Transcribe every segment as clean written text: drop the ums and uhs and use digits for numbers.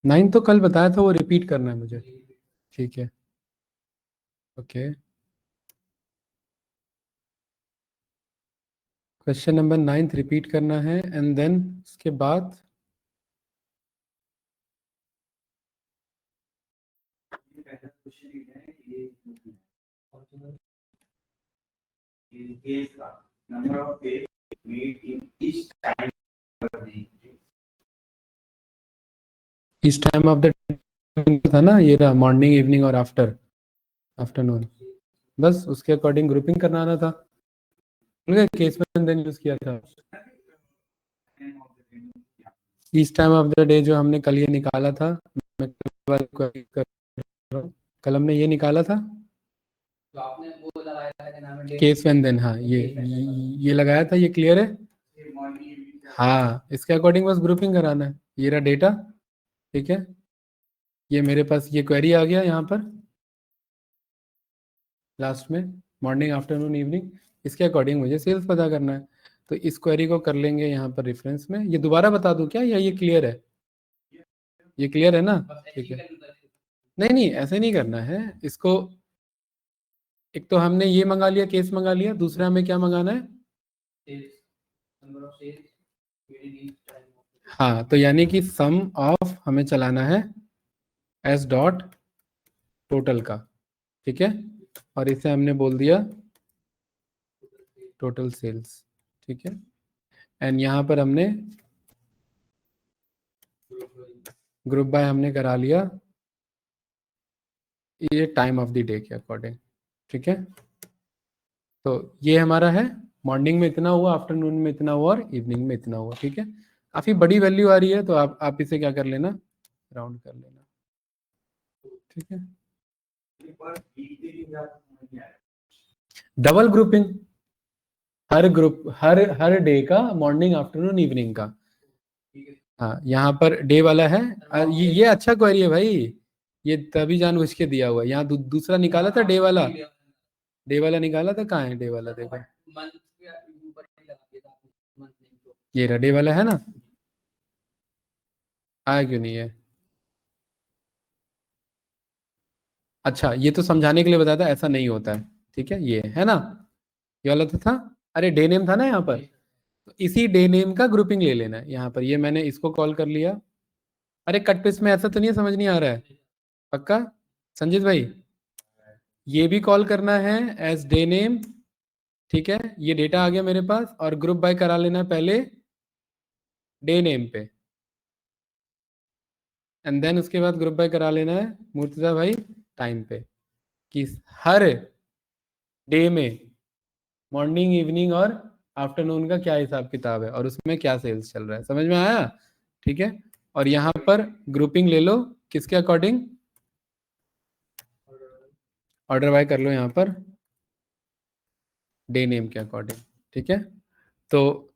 9 तो कल बताया था, वो रिपीट करना है मुझे। ठीक है, ओके। क्वेश्चन नंबर 9 रिपीट करना है, एंड देन उसके बाद इस टाइम ऑफ द था ना, ये रहा मॉर्निंग, इवनिंग और आफ्टरनून। बस उसके अकॉर्डिंग ग्रुपिंग करना आना था। केस में देन यूज किया था। इस टाइम ऑफ द डे जो हमने कल ये निकाला था, मैं कल हमने ये निकाला था, तो आपने वो लगाया था केस व्हेन देन। हाँ, ये लगाया था, ये क्लियर है। हाँ, इसके अकॉर्डिंग बस ग्रुपिंग कराना है। ये रहा डेटा, ठीक है। ये मेरे पास ये क्वेरी आ गया यहाँ पर लास्ट में, मॉर्निंग, आफ्टरनून, इवनिंग। इसके अकॉर्डिंग मुझे सेल्स पता करना है, तो इस क्वेरी को कर लेंगे यहाँ पर रेफरेंस में। ये दोबारा बता दूं क्या, या ये क्लियर है? ये क्लियर है ना? ठीक है। नहीं नहीं, ऐसे नहीं करना है इसको। एक तो हमने ये मंगा लिया, केस मंगा लिया, दूसरा हमें क्या मंगाना है? हाँ, तो यानी कि सम ऑफ हमें चलाना है एस डॉट टोटल का, ठीक है। और इसे हमने बोल दिया टोटल सेल्स, ठीक है। एंड यहाँ पर हमने ग्रुप बाय हमने करा लिया ये टाइम ऑफ द डे के अकॉर्डिंग, ठीक है। तो ये हमारा है, मॉर्निंग में इतना हुआ, आफ्टरनून में इतना हुआ और इवनिंग में इतना हुआ, ठीक है। काफी बड़ी वैल्यू आ रही है, तो आप इसे क्या कर लेना, राउंड कर लेना, ठीक है। डबल ग्रुपिंग, हर ग्रुप, हर डे का, मॉर्निंग, आफ्टरनून, इवनिंग का। हाँ, यहाँ पर डे वाला है। ये अच्छा क्वेरी है भाई, ये तभी जानबूझ के दिया हुआ है। यहाँ दूसरा निकाला था डे वाला, डे वाला निकाला था, कहाँ है डे वाला, देखो ये रहा डे वाला, है ना? आया क्यों नहीं है? अच्छा, ये तो समझाने के लिए बताया था, ऐसा नहीं होता है, ठीक है। ये है ना, ये वाला तो था। अरे डे नेम था ना यहाँ पर, तो इसी डे नेम का ग्रुपिंग ले लेना है यहाँ पर। ये मैंने इसको कॉल कर लिया। अरे कट पेस्ट में ऐसा तो नहीं है, समझ नहीं आ रहा है? पक्का संजीत भाई? ये भी कॉल करना है एज डे नेम, ठीक है। ये डेटा आ गया मेरे पास, और ग्रुप बाय करा लेना है पहले डे नेम पे, एंड देन उसके बाद ग्रुप बाय करा लेना है मुर्तजा भाई टाइम पे, कि हर डे में मॉर्निंग, इवनिंग और आफ्टरनून का क्या हिसाब किताब है, और उसमें क्या सेल्स चल रहा है। समझ में आया? ठीक है। और यहाँ पर ग्रुपिंग ले लो किसके अकॉर्डिंग, ऑर्डर बाय कर लो यहाँ पर डे नेम के अकॉर्डिंग, ठीक है। तो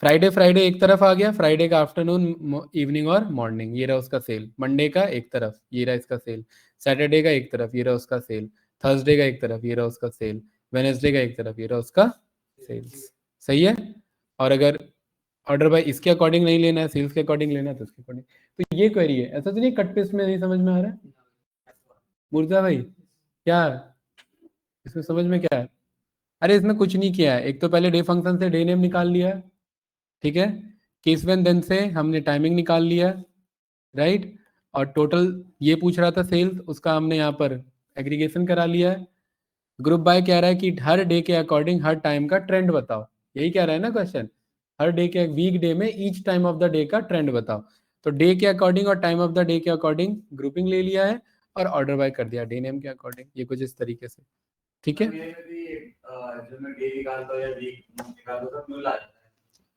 फ्राइडे, फ्राइडे एक तरफ आ गया, फ्राइडे का आफ्टरनून, इवनिंग और मॉर्निंग, ये रहा उसका सेल। मंडे का एक तरफ, ये रहा इसका सेल। सैटरडे का एक तरफ, ये रहा उसका सेल। थर्सडे का एक तरफ, ये रहा उसका सेल। वेनेसडे का एक तरफ, ये रहा उसका सेल्स। सही है। और अगर ऑर्डर बाय इसके अकॉर्डिंग नहीं लेना है, सेल्स के अकॉर्डिंग लेना है, तो उसके अकॉर्डिंग। तो ये क्वेरी है, ऐसा तो नहीं कट पेस्ट में नहीं समझ में आ रहा है मुर्जा भाई? क्या इसमें समझ में क्या है? अरे इसमें कुछ नहीं किया है, एक तो पहले डे फंक्शन से डे नेम निकाल लिया, ठीक है। केस वेन देन से हमने टाइमिंग निकाल लिया, राइट। और टोटल ये पूछ रहा था सेल्स, उसका हमने यहाँ पर एग्रीगेशन करा लिया है। ग्रुप बाय कह रहा है कि हर डे के अकॉर्डिंग हर टाइम का ट्रेंड बताओ, यही कह रहा है ना क्वेश्चन। हर डे के, वीक डे में each time of the day का ट्रेंड बताओ। तो डे के अकॉर्डिंग और टाइम ऑफ द डे के अकॉर्डिंग ग्रुपिंग ले लिया है, और ऑर्डर बाय कर दिया डे नेम के अकॉर्डिंग। ये कुछ इस तरीके से, ठीक है।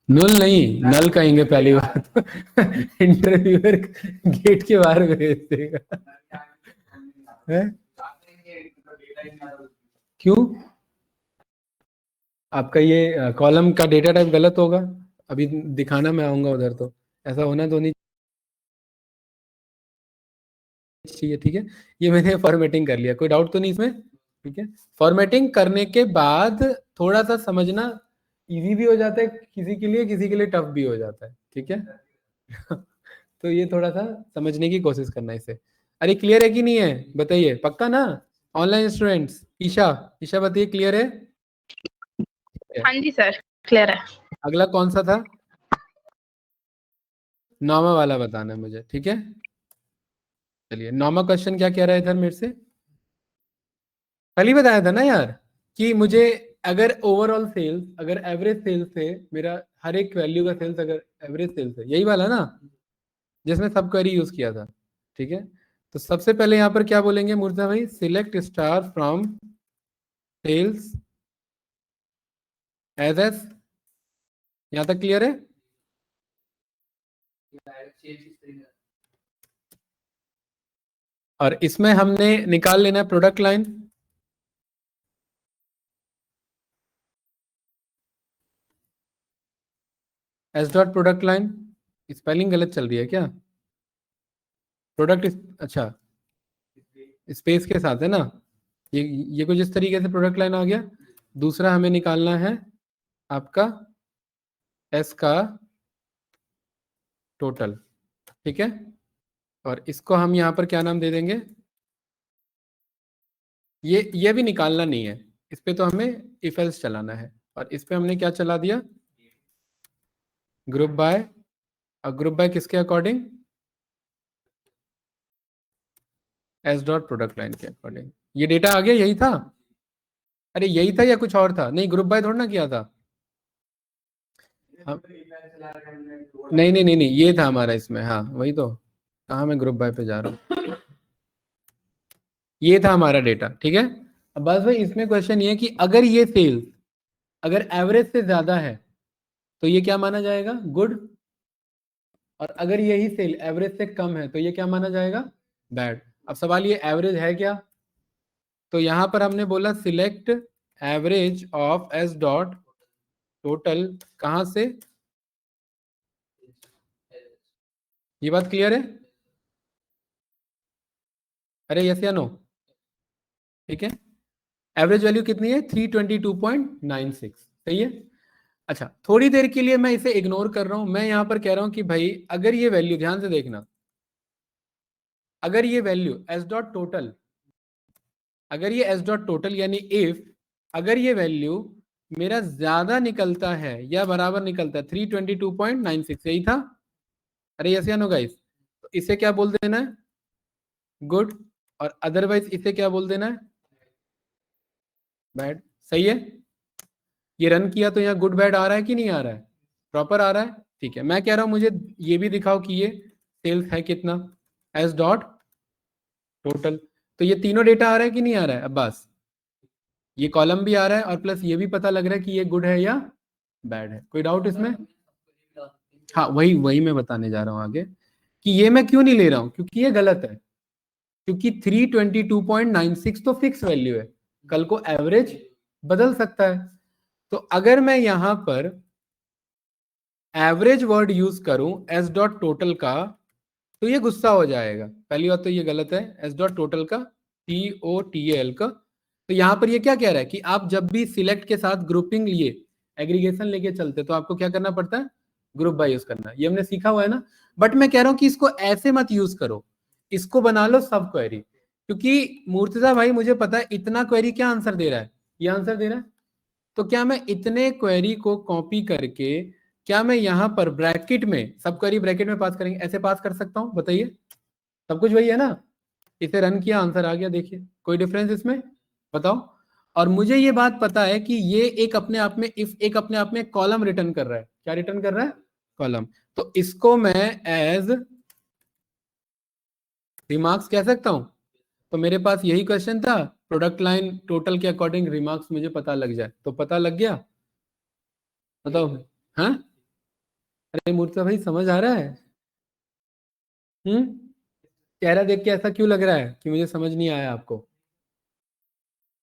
नुल नहीं, नल कहेंगे पहली बात। इंटरव्यूअर गेट के बाहर भेज देगा। हैं? क्यों? आपका ये कॉलम का डेटा टाइप गलत होगा, अभी दिखाना मैं आऊंगा उधर, तो ऐसा होना तो नहीं चाहिए, ठीक है। ये मैंने फॉर्मेटिंग कर लिया, कोई डाउट तो नहीं इसमें? ठीक है। फॉर्मेटिंग करने के बाद थोड़ा सा समझना इजी भी हो जाता है किसी के लिए, किसी के लिए टफ भी हो जाता है, ठीक है। तो ये थोड़ा सा समझने की कोशिश करना इसे। अरे क्लियर है कि नहीं है बताइए, पक्का ना? ऑनलाइन स्टूडेंट्स, ईशा, ईशा बताइए क्लियर है? हाँ जी सर, क्लियर है। अगला कौन सा था? 9वां वाला बताना है मुझे, ठीक है? चलिए 9वां क्वेश्चन क्या कह रहा है इधर मेरे से? कल ही बताया था ना यार कि मुझे अगर ओवरऑल सेल्स, अगर एवरेज सेल्स से मेरा हर एक वैल्यू का सेल्स अगर एवरेज सेल्स है, यही वाला ना जिसमें सब क्वेरी यूज किया था, ठीक है? तो सबसे पहले यहाँ पर क्या बोलेंगे मुर्जा भाई? Select star from sales as S. यहाँ तक क्लियर है? और इसमें हमने निकाल लेना है product line. S dot product line, spelling गलत चल रही है क्या? प्रोडक्ट, अच्छा स्पेस के साथ है ना? ये कुछ इस तरीके से प्रोडक्ट लाइन आ गया। दूसरा हमें निकालना है आपका एस का टोटल, ठीक है? और इसको हम यहाँ पर क्या नाम दे देंगे? ये भी निकालना नहीं है, इस पे तो हमें इफ एल्स चलाना है। और इस पे हमने क्या चला दिया? Group by. और ग्रुप बाय किसके according? S dot product line के अकॉर्डिंग। ये डेटा आ गया, यही था? अरे यही था या कुछ और था? नहीं, ग्रुप बाय थोड़ा ना किया था हम। नहीं नहीं नहीं नहीं, ये था हमारा इसमें, हाँ वही तो। कहाँ मैं ग्रुप बाय पे जा रहा हूँ? ये था हमारा डेटा, ठीक है? अब बस भाई इसमें क्वेश्चन ये है कि अगर ये सेल्स अगर एवरेज से ज्यादा है तो ये क्या माना जाएगा? गुड। और अगर यही सेल एवरेज से कम है तो ये क्या माना जाएगा? बैड। अब सवाल ये एवरेज है क्या? तो यहां पर हमने बोला select average of S dot total, कहां से? ये बात क्लियर है? अरे यस या नो? ठीक है। एवरेज वैल्यू कितनी है? 322.96, सही है। अच्छा, थोड़ी देर के लिए मैं इसे इग्नोर कर रहा हूं, मैं यहां पर कह रहा हूं कि भाई अगर ये वैल्यू, ध्यान से देखना, अगर ये वैल्यू एस डॉट टोटल, अगर ये एस डॉट टोटल यानी इफ अगर ये वैल्यू मेरा ज्यादा निकलता है या बराबर निकलता है 322.96, यही था? अरे यस या नो गाइस? तो इसे क्या बोल देना है? गुड। और अदरवाइज इसे क्या बोल देना है? बैड। सही है? ये रन किया तो यहाँ गुड बैड आ रहा है कि नहीं आ रहा है? प्रॉपर आ रहा है, ठीक है। मैं कह रहा हूं मुझे ये भी दिखाओ कि ये सेल्स है कितना एस डॉट टोटल। तो ये तीनों डेटा आ रहा है कि नहीं आ रहा है अब्बास? ये कॉलम भी आ रहा है और प्लस ये भी पता लग रहा है कि ये गुड है या बैड है। कोई डाउट इसमें? हाँ, वही वही मैं बताने जा रहा हूँ आगे कि ये मैं क्यों नहीं ले रहा हूँ, क्योंकि ये गलत है। क्योंकि 322.96 तो फिक्स वैल्यू है, कल को एवरेज बदल सकता है। तो अगर मैं यहां पर एवरेज वर्ड यूज करूं एस डॉट टोटल का तो ये गुस्सा हो जाएगा। पहली बात तो ये गलत है, एस डॉट टोटल का, TOTAL का। तो यहां पर ये क्या कह रहा है कि आप जब भी सिलेक्ट के साथ ग्रुपिंग लिए, एग्रीगेशन लेके चलते तो आपको क्या करना पड़ता है? ग्रुप बाय यूज करना। ये हमने सीखा हुआ है ना। बट मैं कह रहा हूं कि इसको ऐसे मत यूज करो, इसको बना लो सब क्वेरी। क्योंकि मूर्तिजा भाई मुझे पता है इतना क्वेरी क्या आंसर दे रहा है, ये आंसर दे रहा है। तो क्या मैं इतने क्वेरी को कॉपी करके, क्या मैं यहां पर ब्रैकेट में, सब क्वेरी ब्रैकेट में पास करेंगे, ऐसे पास कर सकता हूं? बताइए, सब कुछ वही है ना? इसे रन किया, आंसर आ गया, देखिए कोई डिफरेंस इसमें? बताओ। और मुझे ये बात पता है कि ये एक अपने आप में, इफ एक अपने आप में कॉलम रिटर्न कर रहा है। क्या रिटर्न कर रहा है? कॉलम। तो इसको मैं एज रिमार्क्स कह सकता हूं। तो मेरे पास यही क्वेश्चन था, प्रोडक्ट लाइन टोटल के अकॉर्डिंग रिमार्क्स मुझे पता लग जाए, तो पता लग गया। बताओ। हाँ, अरे मूर्ति भाई समझ आ रहा है? हम्म। चेहरा देख के ऐसा क्यों लग रहा है कि मुझे समझ नहीं आया आपको?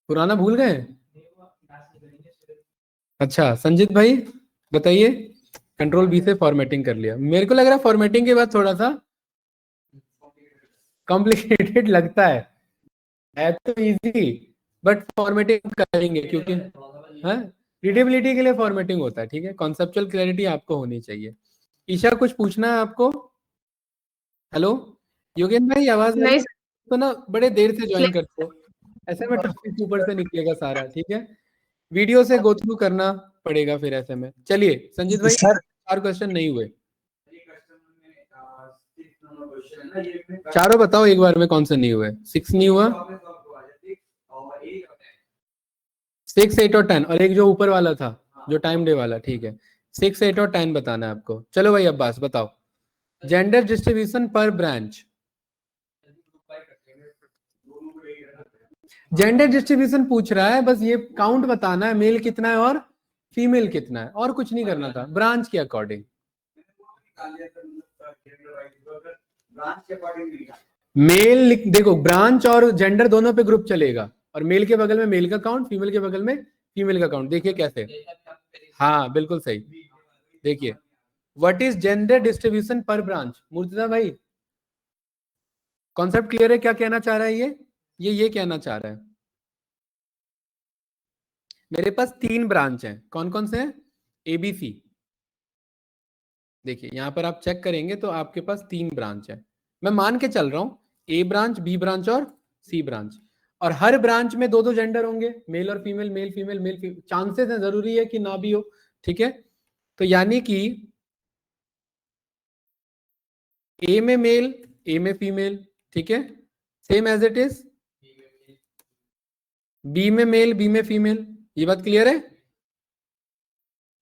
पुराना भूल गए? अच्छा संजीत भाई बताइए। कंट्रोल बी से फॉर्मेटिंग कर लिया, मेरे को लग रहा है फॉर्मेटिंग के बाद थोड़ा सा कॉम्प्लिकेटेड लगता है तो इजी, बट फॉर्मेटिंग करेंगे क्योंकि हाँ, रीडेबिलिटी के लिए फॉर्मेटिंग होता है, ठीक है? कॉन्सेप्चुअल क्लैरिटी आपको होनी चाहिए। ईशा कुछ पूछना है आपको? हेलो योगेन भाई, आवाज आ रही नहीं है? तो ना बड़े देर से ज्वाइन सर। करते हो, ऐसे में टॉपिक ऊपर से निकलेगा सारा, ठीक है? वीडियो से गो थ्रू करना पड़ेगा फिर ऐसे में। चलिए संजीत भाई, सर 4 क्वेश्चन नहीं हुए, चारों बताओ एक बार में कौन से नहीं हुए। 6 नहीं हुआ, 6, 8 और 10, और एक जो ऊपर वाला था जो टाइम डे वाला, ठीक है। 6, 8 और 10 बताना है आपको। चलो भाई अब्बास बताओ, जेंडर डिस्ट्रीब्यूशन पर ब्रांच। जेंडर डिस्ट्रीब्यूशन पूछ रहा है, बस ये काउंट बताना है, मेल कितना है और फीमेल कितना है, और कुछ नहीं करना था, ब्रांच के अकॉर्डिंग। मेल देखो, ब्रांच और जेंडर दोनों पे ग्रुप चलेगा, और मेल के बगल में मेल का काउंट, फीमेल के बगल में फीमेल का काउंट। देखिए कैसे, हाँ बिल्कुल सही। देखिए व्हाट इज जेंडर डिस्ट्रीब्यूशन पर ब्रांच, मुर्तजा भाई कॉन्सेप्ट क्लियर है? क्या कहना चाह रहा है ये कहना चाह रहा है, मेरे पास 3 ब्रांच हैं, कौन कौन से हैं? एबीसी। देखिए यहां पर आप चेक करेंगे तो आपके पास 3 ब्रांच है, मैं मान के चल रहा हूं, ए ब्रांच, बी ब्रांच और सी ब्रांच, और हर ब्रांच में 2-2 जेंडर होंगे, मेल और female, male female, male female, chances है, जरूरी है कि ना भी हो, ठीक है? तो यानी कि ए में मेल, ए में फीमेल, ठीक है, same as it is. B में मेल, बी में फीमेल, ये बात क्लियर है?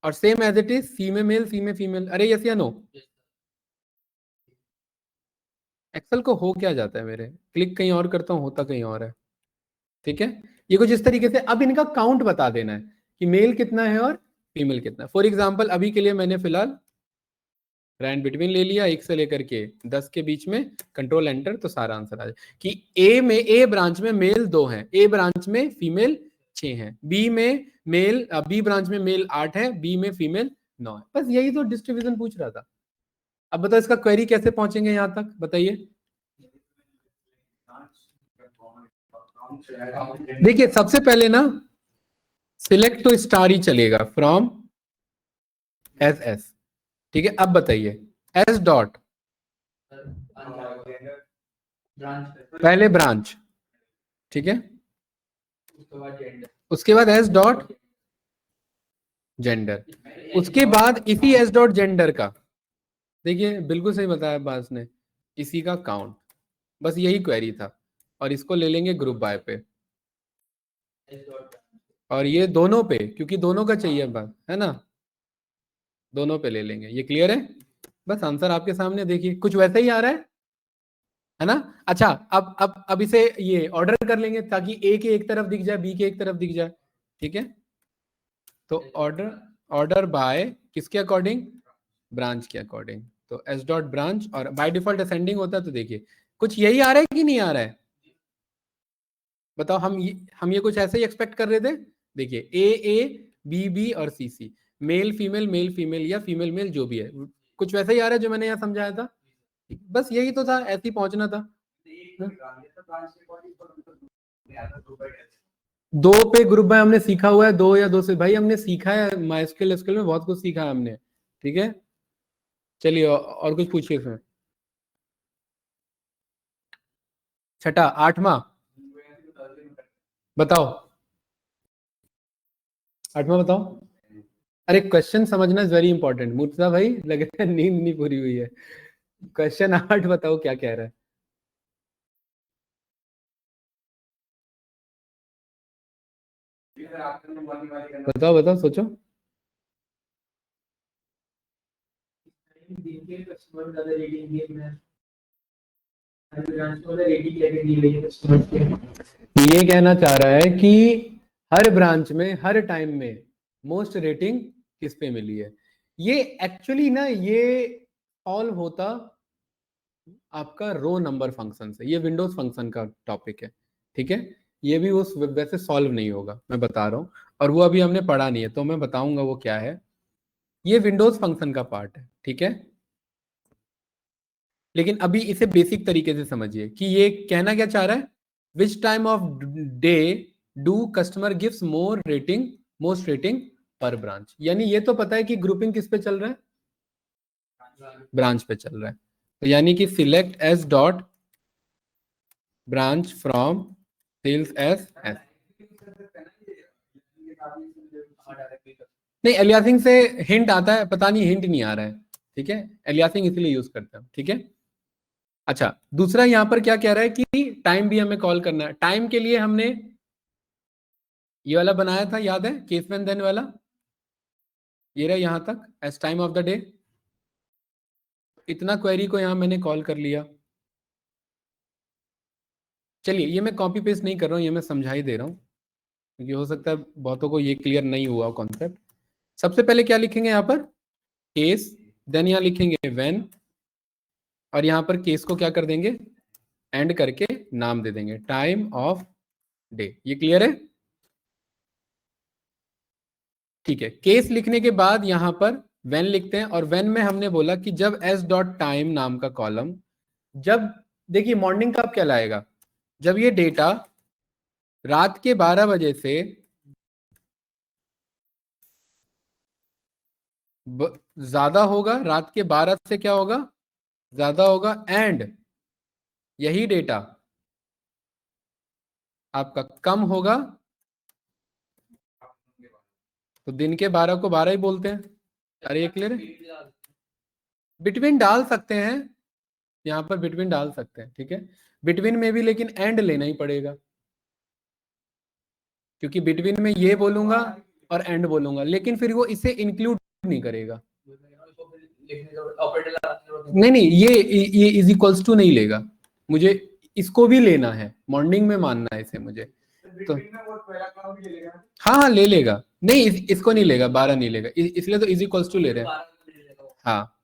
और same as it is C में मेल, सी में फीमेल। अरे यस या नो? एक्सेल को हो क्या जाता है मेरे, क्लिक कहीं और करता हूं, होता कहीं और है, ठीक है? ये कुछ इस तरीके से, अब इनका काउंट बता देना है कि मेल कितना है और फीमेल कितना है। फॉर एग्जाम्पल अभी के लिए मैंने फिलहाल रैंड बिटवीन ले लिया, 1 से लेकर के 10 के बीच में, कंट्रोल एंटर, तो सारा आंसर आ जाए कि ए ब्रांच में मेल 2 हैं, ए ब्रांच में फीमेल 6 हैं, बी में मेल, बी ब्रांच में मेल 8 है, बी में फीमेल 9 है। बस यही तो डिस्ट्रीब्यूशन पूछ रहा था। अब बताओ इसका क्वेरी कैसे पहुंचेंगे यहां तक, बताइए। देखिए सबसे पहले ना सिलेक्ट तो स्टार ही चलेगा, फ्रॉम एस, ठीक है? अब बताइए एस डॉट, पहले ब्रांच, ठीक है, उसके बाद एस डॉट जेंडर, उसके बाद इसी एस डॉट जेंडर का, देखिए बिल्कुल सही बताया बास ने, इसी का काउंट, बस यही क्वेरी था। और इसको ले लेंगे ग्रुप बाय पे, और ये दोनों पे, क्योंकि दोनों का चाहिए बात है ना, दोनों पे ले लेंगे। ये क्लियर है? बस आंसर आपके सामने, देखिए कुछ वैसा ही आ रहा है ना? अच्छा अब इसे ये ऑर्डर कर लेंगे ताकि ए के एक तरफ दिख जाए, बी के एक तरफ दिख जाए, ठीक है? तो ऑर्डर बाय किसके अकॉर्डिंग? ब्रांच के अकॉर्डिंग। तो एस डॉट ब्रांच, और बाय डिफॉल्ट असेंडिंग होता है, तो देखिए कुछ यही आ रहा है कि नहीं आ रहा है, बताओ। हम ये कुछ ऐसे ही एक्सपेक्ट कर रहे थे। देखिए ए बी बी और सी सी, मेल फीमेल या फीमेल मेल, जो भी है कुछ वैसा ही आ रहा है जो मैंने यहाँ समझाया था। बस यही तो था, ऐसे ही पहुंचना था। 2 पे ग्रुप बाय हमने सीखा हुआ है, 2 या 2 से, भाई हमने सीखा है, माइस्क्ल स्किल में बहुत कुछ सीखा है हमने, ठीक है? चलिए और कुछ पूछिए इसमें। छठा, 8वां बताओ, 8वां बताओ। अरे क्वेश्चन समझना इज वेरी इंपॉर्टेंट, मुर्तजा भाई लग रहा है नींद नहीं पूरी हुई है। क्वेश्चन 8 बताओ क्या कह रहा है। बताओ बताओ, सोचो। ये कहना चाह रहा है कि हर ब्रांच में हर टाइम में मोस्ट रेटिंग किस पे मिली है। ये एक्चुअली ना ये सॉल्व होता आपका रो नंबर फंक्शन से, ये विंडोज फंक्शन का टॉपिक है, ठीक है? ये भी उस वैसे सॉल्व नहीं होगा, मैं बता रहा हूँ, और वो अभी हमने पढ़ा नहीं है, तो मैं बताऊंगा वो क्या है। ये विंडोज फंक्शन का पार्ट है, ठीक है? लेकिन अभी इसे बेसिक तरीके से समझिए कि ये कहना क्या चाह रहा है, which time of day do customer gives more rating, most rating पर ब्रांच। यानी ये तो पता है कि ग्रुपिंग किस पे चल रहा है, ब्रांच पे चल रहा है। तो यानी कि select S dot branch from sales S S. नहीं, एलियासिंग से हिंट आता है, पता नहीं हिंट नहीं आ रहा है, ठीक है, एलियासिंग इसलिए यूज करते हैं, ठीक है। अच्छा, दूसरा यहां पर क्या कह रहा है कि टाइम भी हमें कॉल करना है। टाइम के लिए हमने ये वाला बनाया था, याद है, केस व्हेन देन वाला, ये रहा यहां तक, as time of the day. इतना क्वेरी को यहां मैंने कॉल कर लिया। चलिए, ये मैं कॉपी पेस्ट नहीं कर रहा हूं, ये मैं समझा ही दे रहा हूं, क्योंकि हो सकता है बहुतों को ये क्लियर नहीं हुआ कॉन्सेप्ट। सबसे पहले क्या लिखेंगे यहाँ पर, केस, देन यहाँ लिखेंगे व्हेन, और यहाँ पर केस को क्या कर देंगे, एंड करके नाम दे देंगे टाइम ऑफ डे। ये क्लियर है? ठीक है, केस लिखने के बाद यहां पर व्हेन लिखते हैं, और व्हेन में हमने बोला कि जब एस डॉट टाइम नाम का कॉलम, जब, देखिए मॉर्निंग कब कहलाएगा, जब ये डेटा रात के 12 बजे से ज्यादा होगा, रात के 12 से क्या होगा, ज्यादा होगा, एंड यही डेटा आपका कम होगा, तो दिन के 12 को 12 ही बोलते हैं। अरे ये क्लियर है? बिटवीन डाल सकते हैं, यहां पर बिटवीन डाल सकते हैं, ठीक है, बिटवीन में भी लेकिन एंड लेना ही पड़ेगा, क्योंकि बिटवीन में ये बोलूंगा और एंड बोलूंगा, लेकिन फिर वो इसे इंक्लूड नहीं करेगा। नहीं नहीं, ये इज इक्वल्स टू नहीं लेगा, मुझे इसको भी लेना है, मॉर्निंग में मानना है इसे मुझे, तो हाँ हाँ ले लेगा, नहीं इसको नहीं लेगा, 12 नहीं लेगा, इसलिए तो इज इक्वल्स टू ले रहे हैं। हाँ,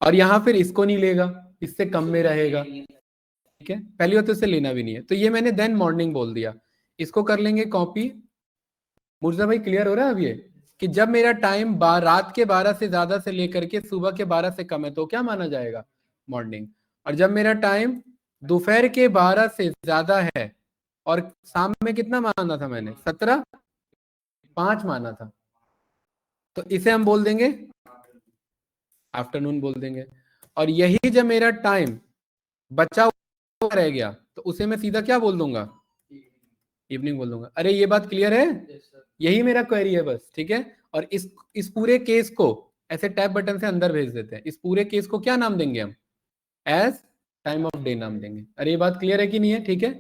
और यहाँ फिर इसको नहीं लेगा, इससे कम में रहेगा, ठीक है, पहली बात तो इसे लेना भी नहीं है, तो ये मैंने देन मॉर्निंग बोल दिया। इसको कर लेंगे कॉपी। मुर्जा भाई क्लियर हो रहा है अब ये, कि जब मेरा टाइम रात के 12 से ज्यादा से लेकर के सुबह के 12 से कम है तो क्या माना जाएगा, मॉर्निंग। और जब मेरा टाइम दोपहर के 12 से ज्यादा है, और शाम में कितना माना था मैंने, 17, 5 माना था, तो इसे हम बोल देंगे आफ्टरनून बोल देंगे। और यही जब मेरा टाइम बचा हुआ रह गया, तो उसे मैं सीधा क्या बोल दूंगा, इवनिंग बोल दूंगा। अरे ये बात क्लियर है? यही मेरा क्वेरी है बस, ठीक है। और इस पूरे केस को ऐसे टैप बटन से अंदर भेज देते हैं। इस पूरे केस को क्या नाम देंगे हम, एज टाइम ऑफ डे नाम देंगे। अरे ये बात क्लियर है कि नहीं है? ठीक है,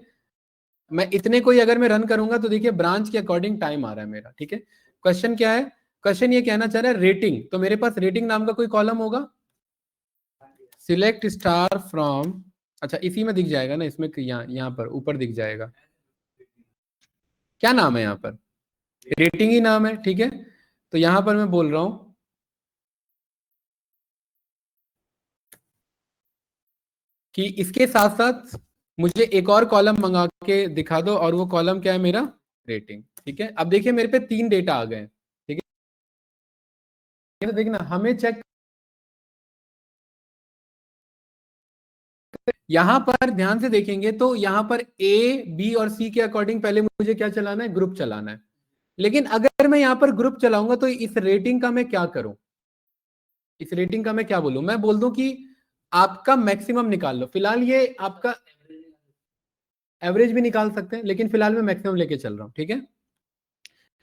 मैं इतने को ही अगर मैं रन करूंगा तो देखिए ब्रांच के अकॉर्डिंग टाइम आ रहा है मेरा, ठीक है। क्वेश्चन क्या है, क्वेश्चन ये कहना चाह रहा है रेटिंग, तो मेरे पास रेटिंग नाम का कोई कॉलम होगा, सिलेक्ट स्टार फ्रॉम, अच्छा इसी में दिख जाएगा ना, इसमें यहाँ पर ऊपर दिख जाएगा, क्या नाम है यहाँ पर, रेटिंग ही नाम है, ठीक है। तो यहां पर मैं बोल रहा हूं कि इसके साथ साथ मुझे एक और कॉलम मंगा के दिखा दो, और वो कॉलम क्या है मेरा, रेटिंग, ठीक है। अब देखिए मेरे पे 3 डेटा आ गए, ठीक है, तो देखना हमें चेक, यहां पर ध्यान से देखेंगे तो यहां पर ए बी और सी के अकॉर्डिंग पहले मुझे क्या चलाना है, ग्रुप चलाना है। लेकिन अगर मैं यहां पर ग्रुप चलाऊंगा तो इस रेटिंग का मैं क्या करूं, इस रेटिंग का मैं क्या बोलूं, मैं बोल दूं कि आपका मैक्सिमम निकाल लो। फिलहाल ये आपका एवरेज भी निकाल सकते हैं, लेकिन फिलहाल मैं मैक्सिमम लेके चल रहा हूं, ठीक है।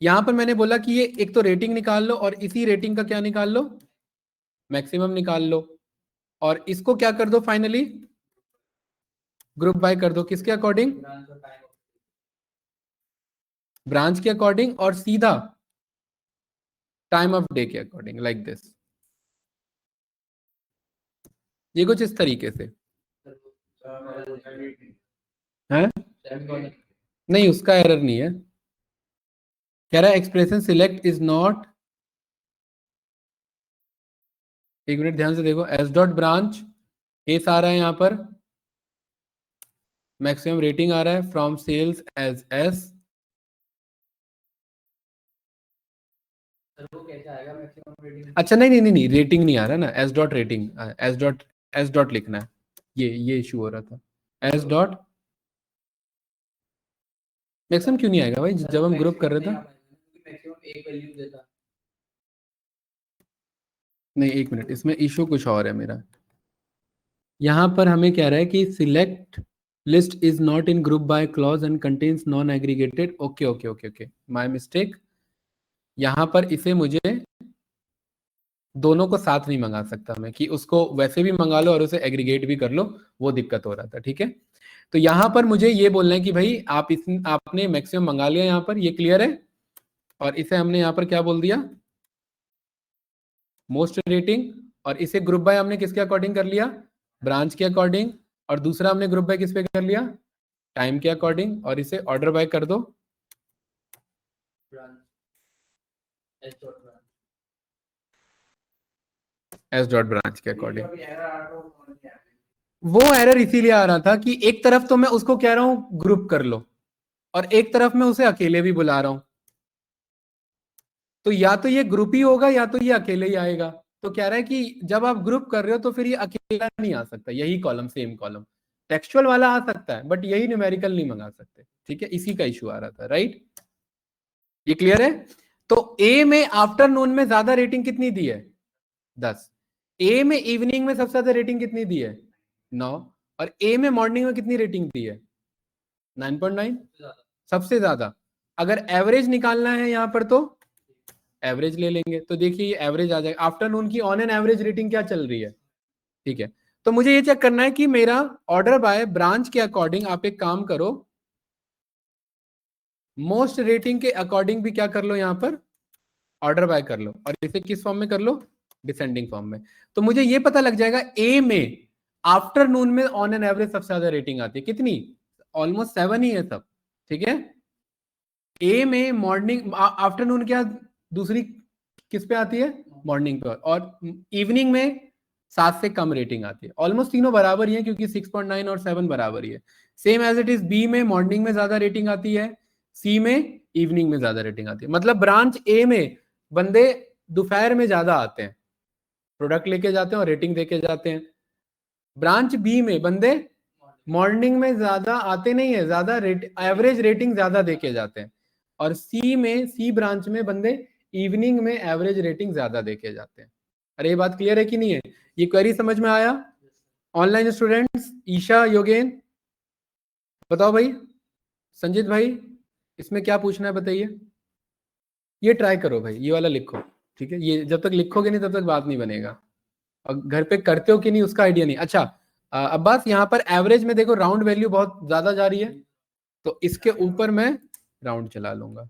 यहां पर मैंने बोला कि ये एक तो रेटिंग निकाल लो, और इसी रेटिंग का क्या निकाल लो, मैक्सिमम निकाल लो, और इसको क्या कर दो फाइनली, ग्रुप बाय कर दो, किसके अकॉर्डिंग, ब्रांच के अकॉर्डिंग, और सीधा टाइम ऑफ डे के अकॉर्डिंग, लाइक दिस। ये कुछ इस तरीके से है, नहीं उसका एरर नहीं है, कह रहा है एक्सप्रेशन सिलेक्ट इज नॉट, एक मिनट ध्यान से देखो, एस डॉट ब्रांच केस आ रहा है, यहां पर मैक्सिमम रेटिंग आ रहा है फ्रॉम सेल्स एज एस, अच्छा नहीं नहीं नहीं नहीं, रेटिंग नहीं आ रहा ना, S dot rating, S dot लिखना है, ये इशू हो रहा था, एस डॉट मैक्सिमम क्यों नहीं आएगा भाई, जब हम ग्रुप कर रहे थे। नहीं एक मिनट, इसमें इशू कुछ और है मेरा, यहाँ पर हमें कह रहा है कि select list is not in group by clause and contains non aggregated. Okay okay okay okay, my mistake. यहाँ पर इसे मुझे दोनों को साथ नहीं मंगा सकता मैं, कि उसको वैसे भी मंगा लो और उसे एग्रीगेट भी कर लो, वो दिक्कत हो रहा था। ठीक है, तो यहाँ पर मुझे ये बोलना है कि भाई आपने मैक्सिमम मंगा लिया, यहाँ पर ये क्लियर है। और इसे हमने यहाँ पर क्या बोल दिया, मोस्ट रेटिंग। और इसे ग्रुप बाय हमने किसके अकॉर्डिंग कर लिया, ब्रांच के अकॉर्डिंग। और दूसरा हमने ग्रुप बाय किस पे कर लिया, टाइम के अकॉर्डिंग। और इसे ऑर्डर बाय कर दो एस डॉट ब्रांच के अकॉर्डिंग। वो एरर इसीलिए आ रहा था कि एक तरफ तो मैं उसको कह रहा हूं ग्रुप कर लो, और एक तरफ मैं उसे अकेले भी बुला रहा हूं। तो या तो ये ग्रुप ही होगा या तो ये अकेले ही आएगा। तो कह रहा है कि जब आप ग्रुप कर रहे हो तो फिर ये अकेला नहीं आ सकता, यही कॉलम सेम कॉलम। टेक्सचुअल वाला आ सकता है बट यही न्यूमेरिकल नहीं मंगा सकते। ठीक है, इसी का इशू आ रहा था। राइट, ये क्लियर है। तो ए में आफ्टरनून में ज्यादा रेटिंग कितनी दी है, 10। ए में इवनिंग में सबसे ज्यादा रेटिंग कितनी दी है, 9। और ए में मॉर्निंग में कितनी रेटिंग दी है, 9.9, सबसे ज्यादा। अगर एवरेज निकालना है यहां पर तो एवरेज ले लेंगे, तो देखिए ये एवरेज आ जाएगा। आफ्टरनून की ऑन एन एवरेज रेटिंग क्या चल रही है। ठीक है, तो मुझे ये चेक करना है कि मेरा ऑर्डर बाय ब्रांच के अकॉर्डिंग, आप एक काम करो, मोस्ट रेटिंग के अकॉर्डिंग भी क्या कर लो, यहां पर ऑर्डर बाय कर लो। और इसे किस फॉर्म में कर लो, डिसेंडिंग फॉर्म में। तो मुझे ये पता लग जाएगा ए में आफ्टरनून में ऑन एन एवरेज सबसे ज्यादा रेटिंग आती है, कितनी, ऑलमोस्ट 7 ही है सब। ठीक है, ए में मॉर्निंग आफ्टरनून क्या दूसरी किस पे आती है, मॉर्निंग पे। और इवनिंग में 7 से कम रेटिंग आती है। ऑलमोस्ट तीनों बराबर ही है क्योंकि 6.9 और 7 बराबर ही है। Same as it is B में मॉर्निंग में ज्यादा रेटिंग आती है, सी में इवनिंग में ज्यादा रेटिंग आती है। मतलब ब्रांच ए में बंदे दोपहर में ज्यादा आते हैं, प्रोडक्ट लेके जाते हैं और रेटिंग देके जाते हैं। ब्रांच बी में बंदे मॉर्निंग में ज्यादा आते नहीं है, ज्यादा एवरेज रेटिंग ज्यादा देके जाते हैं। और सी में, सी ब्रांच में बंदे इवनिंग में एवरेज रेटिंग ज्यादा देके जाते हैं। अरे ये बात क्लियर है कि नहीं है, ये क्वेरी समझ में आया। ऑनलाइन स्टूडेंट्स, ईशा, योगेन, बताओ भाई। संजीत भाई, इसमें क्या पूछना है बताइए। ये ट्राई करो भाई, ये वाला लिखो। ठीक है, ये जब तक लिखोगे नहीं तब तक बात नहीं बनेगा। और घर पे करते हो कि नहीं उसका आइडिया नहीं। अच्छा, अब्बास, यहाँ पर एवरेज में देखो राउंड वैल्यू बहुत ज्यादा जा रही है, तो इसके ऊपर मैं राउंड चला लूंगा।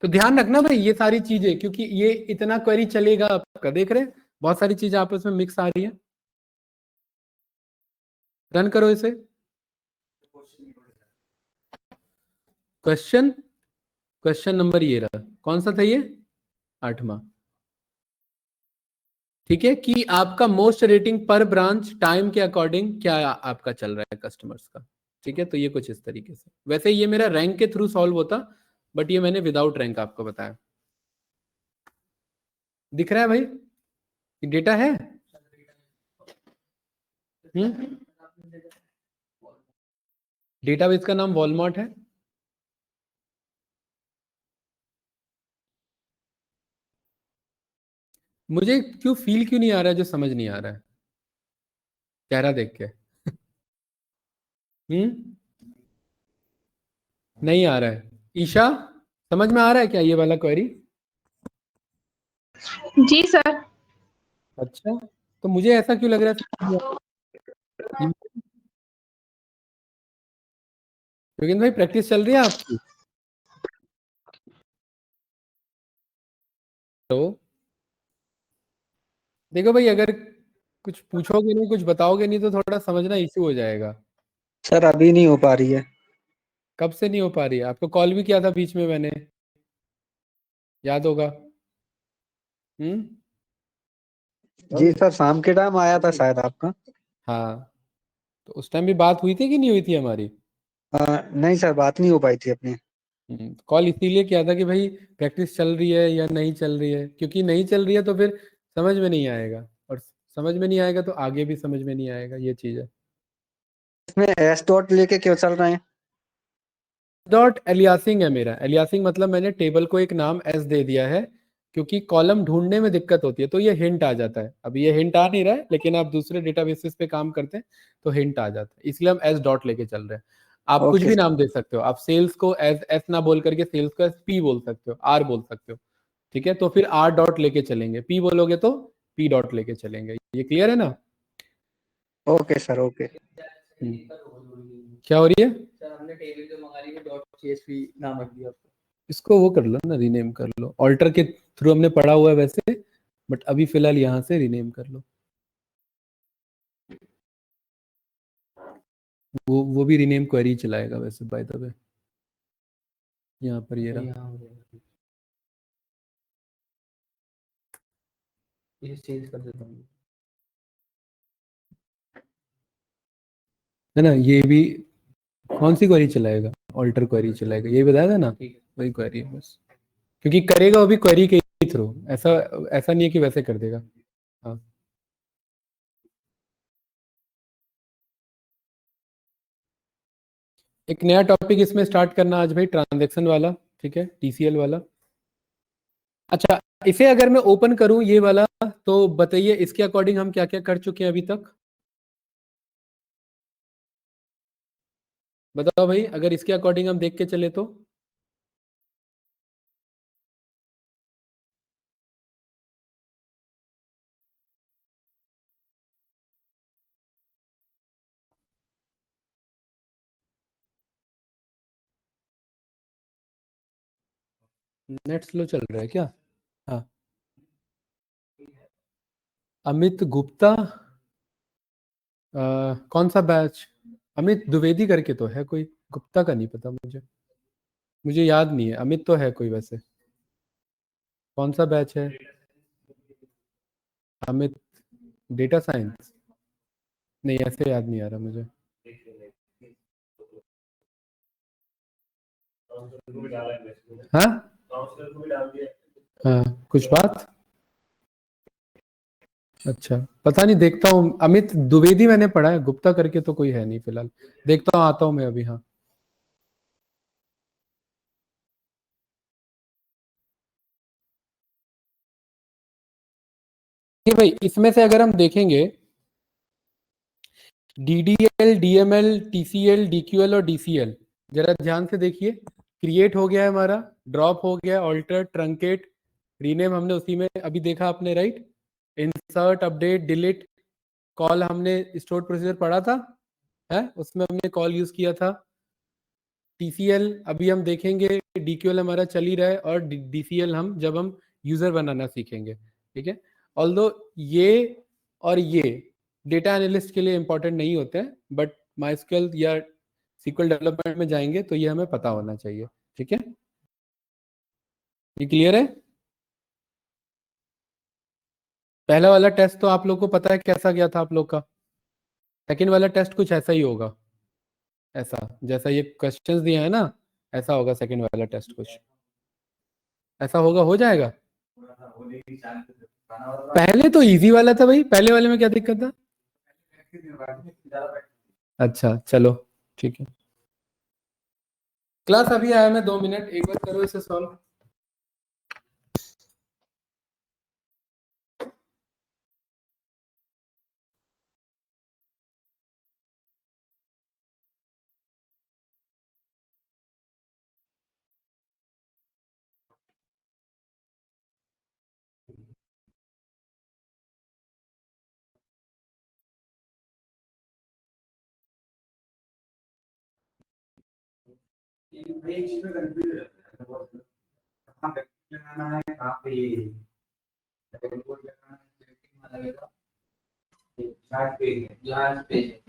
तो ध्यान रखना भाई ये सारी चीजें, क्योंकि ये इतना क्वेरी चलेगा आपका, देख रहे हैं बहुत सारी चीजें आपस में मिक्स आ रही है। रन करो इसे। क्वेश्चन, क्वेश्चन नंबर ये रहा, कौन सा था ये, 8वां। ठीक है, कि आपका मोस्ट रेटिंग पर ब्रांच टाइम के अकॉर्डिंग क्या आपका चल रहा है कस्टमर्स का। ठीक है, तो ये कुछ इस तरीके से। वैसे ये मेरा रैंक के थ्रू सॉल्व होता, बट ये मैंने विदाउट रैंक आपको बताया। दिख रहा है भाई, डेटा है। डेटाबेस का नाम वॉलमार्ट है। मुझे क्यों फील क्यों नहीं आ रहा है, जो समझ नहीं आ रहा है चेहरा देख के। हम्म, नहीं आ रहा है। ईशा, समझ में आ रहा है क्या ये वाला क्वेरी। जी सर। अच्छा, तो मुझे ऐसा क्यों लग रहा है। लेकिन भाई प्रैक्टिस चल रही है आपकी। तो देखो भाई, अगर कुछ पूछोगे नहीं, कुछ बताओगे नहीं, तो थोड़ा समझना इशू हो जाएगा। सर अभी नहीं हो पा रही है। कब से नहीं हो पा रही है, आपको कॉल भी किया था बीच में मैंने, याद होगा। हम्म, जी सर, शाम के टाइम आया था शायद आपका। हाँ, तो उस टाइम भी बात हुई थी कि नहीं हुई थी हमारी। नहीं सर, बात नहीं हो पाई थी अपनी। कॉल इसीलिए किया था कि भाई प्रैक्टिस चल रही है या नहीं चल रही है, क्योंकि नहीं चल रही है तो फिर समझ में नहीं आएगा, और समझ में नहीं आएगा तो आगे भी समझ में नहीं आएगा, ये चीज है। इसमें एस डॉट लेके क्यों चल रहे हैं? डॉट एलियासिंग है मेरा। एलियासिंग मतलब मैंने टेबल को एक नाम एस दे दिया है, क्योंकि कॉलम ढूंढने में दिक्कत होती है, तो ये हिंट आ जाता है। अभी ये हिंट आ नहीं रहा है, लेकिन आप दूसरे डेटाबेसेस पे काम करते हैं तो हिंट आ जाता है, इसलिए हम एस डॉट लेके चल रहे हैं। आप कुछ ओके भी सर। नाम दे सकते हो, आप सेल्स को एस एस ना बोल करके सेल्स को एस पी बोल सकते हो, आर बोल सकते हो, ठीक है। तो फिर आर डॉट लेके चलेंगे, पी बोलोगे तो पी डॉट लेके चलेंगे। ये क्लियर है ना? Okay sir, okay. क्या हो रही है? सर हमने टेबल जो मंगा ली है .csv नाम रख दिया उसको। इसको वो कर लो ना, रीनेम कर लो। ऑल्टर के थ्रू हमने पढ़ा हुआ है वैसे, बट अभी फिलहाल यहाँ से रीनेम कर लो। वो भी रीनेम क्वेरी चलाएगा वैसे, बाय द वे। यहाँ पर ये रहा। यहाँ हो जाएगा, ये चेंज कर देता हूँ। है ना? ये भी कौन सी क्वेरी चलाएगा? ऑल्टर क्वेरी चलाएगा, ये बताया था ना, वही क्वेरी है बस। क्योंकि करेगा वो भी क्वेरी के थ्रू, ऐसा ऐसा नहीं है कि वैसे कर देगा। हाँ, एक नया टॉपिक इसमें स्टार्ट करना आज भाई, ट्रांजैक्शन वाला, ठीक है, टीसीएल वाला। अच्छा, इसे अगर मैं ओपन करूं ये वाला, तो बताइए इसके अकॉर्डिंग हम क्या क्या कर चुके हैं अभी तक। बताओ भाई, अगर इसके अकॉर्डिंग हम देख के चले तो। नेट स्लो चल रहा है क्या? हाँ, अमित गुप्ता, कौन सा बैच? अमित द्विवेदी करके तो है कोई, गुप्ता का नहीं पता मुझे, मुझे याद नहीं है। अमित तो है कोई वैसे। कौन सा बैच है? Amit data science? नहीं, ऐसे याद नहीं आ रहा मुझे। हाँ हाँ, कुछ बात? अच्छा, पता नहीं, देखता हूँ। अमित द्विवेदी मैंने पढ़ा है, गुप्ता करके तो कोई है नहीं फिलहाल। देखता हूँ, आता हूँ मैं अभी। हाँ, ये भाई इसमें से अगर हम देखेंगे, डीडीएल, डीएमएल, टीसीएल, डीक्यूएल और डीसीएल, जरा ध्यान से देखिए। क्रिएट हो गया है हमारा, ड्रॉप हो गया, ऑल्टर, ट्रंकेट, रीनेम हमने उसी में अभी देखा आपने, right. Insert, update, delete, call हमने स्टोर प्रोसीजर पढ़ा था, है उसमें हमने कॉल यूज किया था। टीसीएल अभी हम देखेंगे, डीक्यूएल हमारा चल ही रहा है, और डीसीएल हम जब हम यूजर बनाना सीखेंगे, ठीक है। ऑल्दो ये और ये डेटा एनालिस्ट के लिए इंपॉर्टेंट नहीं होते हैं, बट माइस्क्यूएल या सीक्वल डेवलपमेंट में जाएंगे तो ये हमें पता होना चाहिए, ठीक है। ये क्लियर है? पहला वाला टेस्ट तो आप लोग को पता है कैसा गया था आप लोग का। सेकेंड वाला टेस्ट कुछ ऐसा ही होगा, ऐसा जैसा ये क्वेश्चंस दिए हैं ना, ऐसा होगा सेकेंड वाला टेस्ट, कुछ ऐसा होगा, हो जाएगा। पहले तो इजी वाला था भाई, पहले वाले में क्या दिक्कत था? अच्छा चलो, ठीक है। क्लास अभी आया मैं 2 मिनट, एक बार करो इसे solve. Last page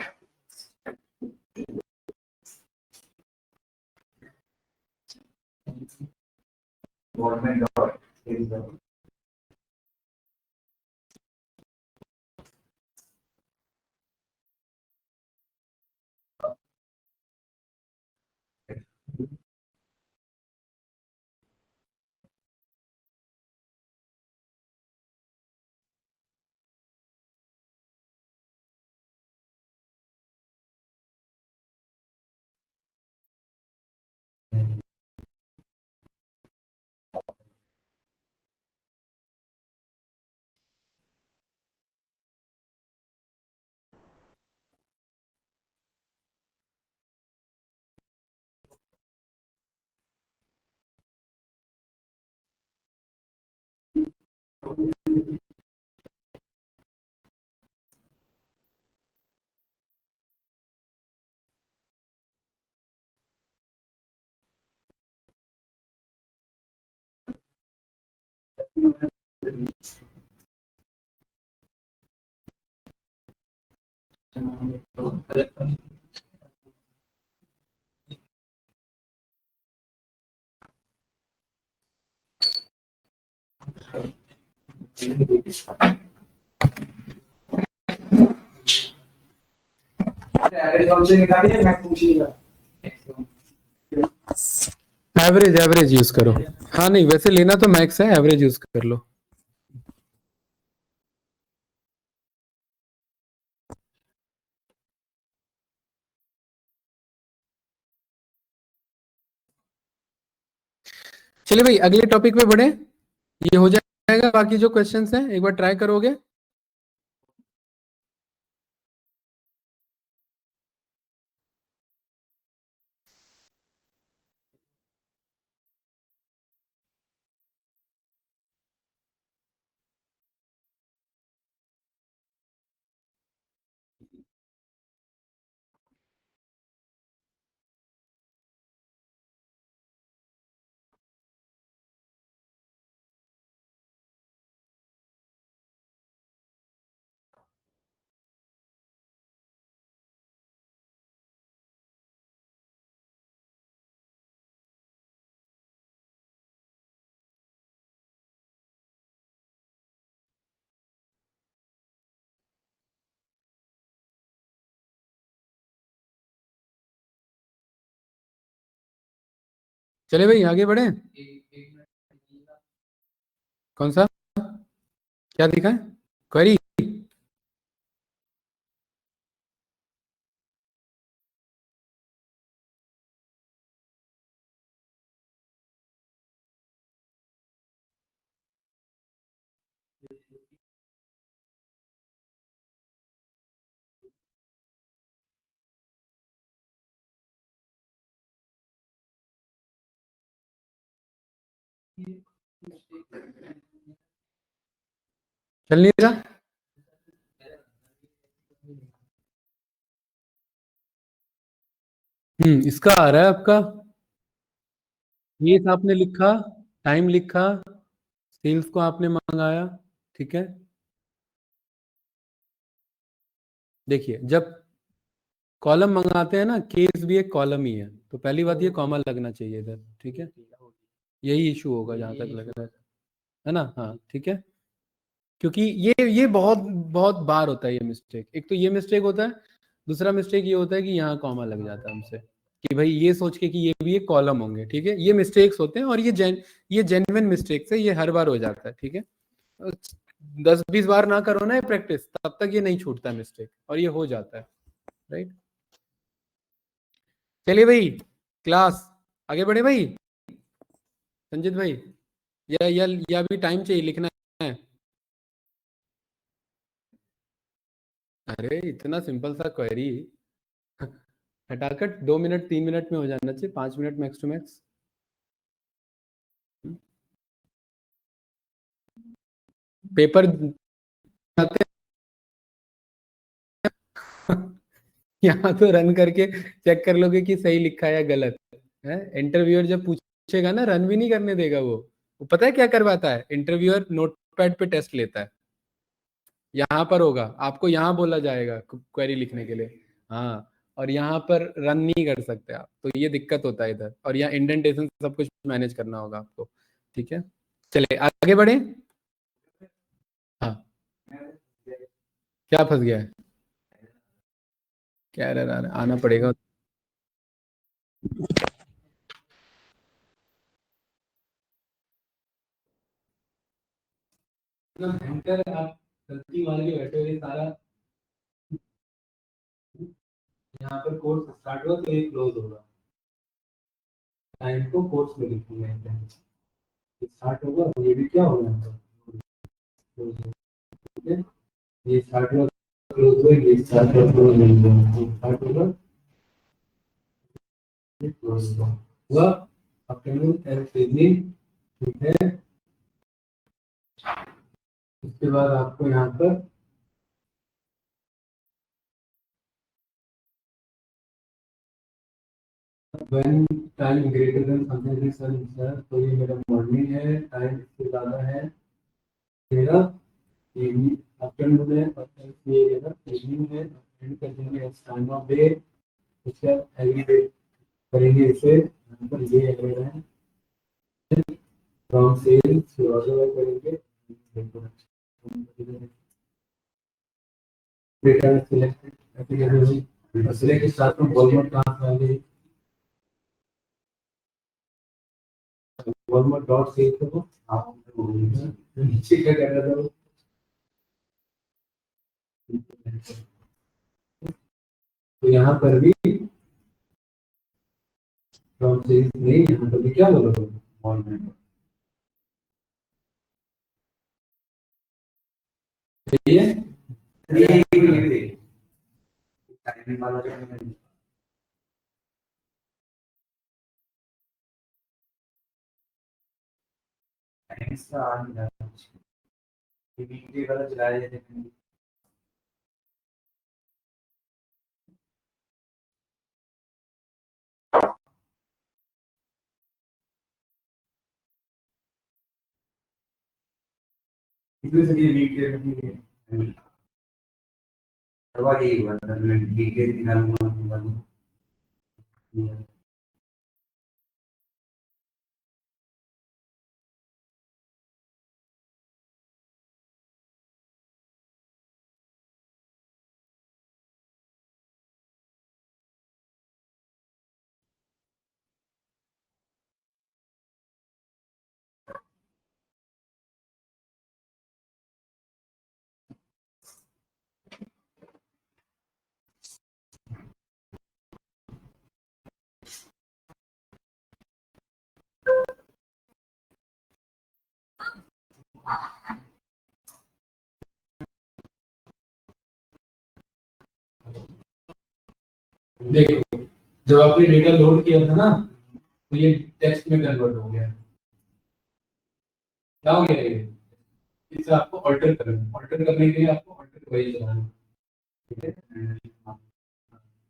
average average use करो। हाँ नहीं, वैसे लेना तो मैक्स है, एवरेज यूज कर लो। चलिए भाई अगले टॉपिक पे बढ़े। ये हो जाएगा, बाकी जो क्वेश्चंस हैं एक बार ट्राई करोगे। चले भाई आगे बढ़े। कौन सा, क्या दिखा है क्वेरी? चल नहीं रहा। इसका आ रहा है आपका, ये आपने लिखा, टाइम लिखा, सेल्स को आपने मंगाया, ठीक है। देखिए जब कॉलम मंगाते हैं ना, केस भी एक कॉलम ही है, तो पहली बात ये कॉमा लगना चाहिए इधर, ठीक है। यही इशू होगा जहां तक लग रहा है ना। हाँ ठीक है, क्योंकि ये बहुत बहुत बार होता है ये मिस्टेक। एक तो ये मिस्टेक होता है, दूसरा मिस्टेक ये होता है कि यहाँ कॉमा लग जाता है हमसे, कि भाई ये सोच के कि ये भी एक कॉलम होंगे, ठीक है। ये मिस्टेक्स होते हैं और ये जेन्युइन मिस्टेक्स है, ये हर बार हो जाता है, ठीक है। 10-20 बार ना करो ना ये प्रैक्टिस, तब तक ये नहीं छूटता मिस्टेक, और ये हो जाता है, राइट। चलिए भाई क्लास आगे बढ़े भाई। संजीत भाई, या भी टाइम चाहिए लिखना है? अरे इतना सिंपल सा क्वेरी, हटाकर 2 मिनट 3 मिनट में हो जाना चाहिए, 5 minute max to max. Paper आते यहाँ तो रन करके चेक कर लोगे कि सही लिखा है या गलत है। इंटरव्यूअर जब पूछेगा ना, रन भी नहीं करने देगा वो पता है क्या करवाता है, इंटरव्यूअर नोटपैड पे टेस्ट लेता है। यहाँ पर होगा, आपको यहाँ बोला जाएगा क्वेरी लिखने के लिए, हाँ, और यहाँ पर रन नहीं कर सकते आप, तो ये दिक्कत होता है इधर। और यहाँ इंडेंटेशन सब कुछ मैनेज करना होगा आपको, ठीक है। चले आगे बढ़े। हाँ, क्या फंस गया है? क्या एरर आ रहा है? आना पड़ेगा। भयंकर आप गलती मान के बैठे हुए सारा। यहाँ पर कोर्स स्टार्ट हुआ तो ये क्लोज होगा, टाइम को कोर्स में लिखेंगे, स्टार्ट होगा तो ये भी क्या होगा, ठीक है। ये स्टार्ट हुआ क्लोज हुआ, ये स्टार्ट हुआ क्लोज नहीं हुआ, स्टार्ट होगा क्लोज हुआ आफ्टरनून एंड इवनिंग, ठीक है। उसके बाद आपको यहाँ पर when time greater than something is sir, तो ये मेरा मॉर्निंग है, टाइम इससे ज़्यादा है मेरा इवनिंग, आफ्टरनून है, और ये मेरा इवनिंग है, एंड कर देंगे टाइम ऑफ डे, उसके बाद एवरी डे करेंगे इसे, यहाँ पर ये एरर है फ्रॉम सेल्स ऑर्डर करेंगे, data selected application select start from Walmart कहाँ से आ गई, वॉलमार्ट डॉट सेल को आप नीचे क्या कर रहा था, तो यहाँ पर भी फ्रॉम सेल्स नहीं, यहाँ पर भी क्या बोलोगे वॉलमार्ट, सही है। देखो जब आपने डेटा लोड किया था ना, तो ये टेक्स्ट में कन्वर्ट हो गया, क्या हो गया ये, इसे आपको ऑल्टर करना है, ऑल्टर करने के लिए आपको ऑल्टर क्वेरी चलाना है, ठीक है,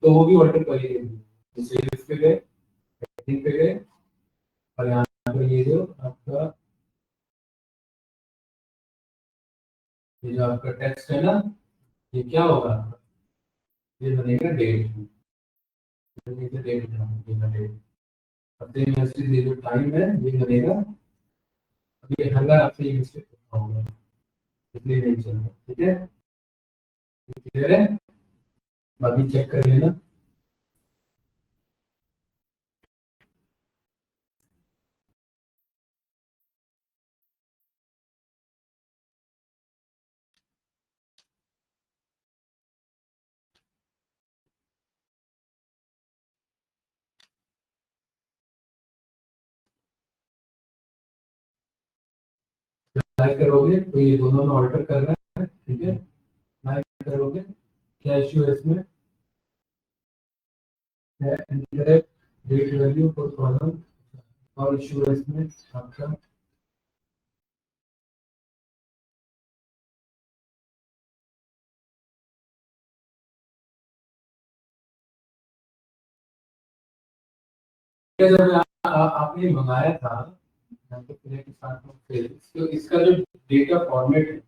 तो वो भी ऑल्टर क्वेरी है, जैसे इस पे गए, हेडिंग पे गए, और यहाँ पर ये जो आपका ये जो आपका टेक्स्ट है ना, ये क्या होगा, ये बनेगा डेट, डेट ये जो टाइम है ये बनेगा, अभी हर बार आपसे ये मिस्टेक होगा, इसलिए नहीं चल रहा, ठीक है, क्लियर है, बाकी चेक कर लेना। लाइक करोगे तो ये दोनों में ऑल्टर कर रहा है, ठीक है, लाइक करोगे क्या इश्यू है इसमें, incorrect date value for column, और इश्यू है इसमें आपका जब आपने मंगाया था यहाँ पे क्लिक के साथ में सेल्स, तो इसका जो डेटा फॉर्मेट है,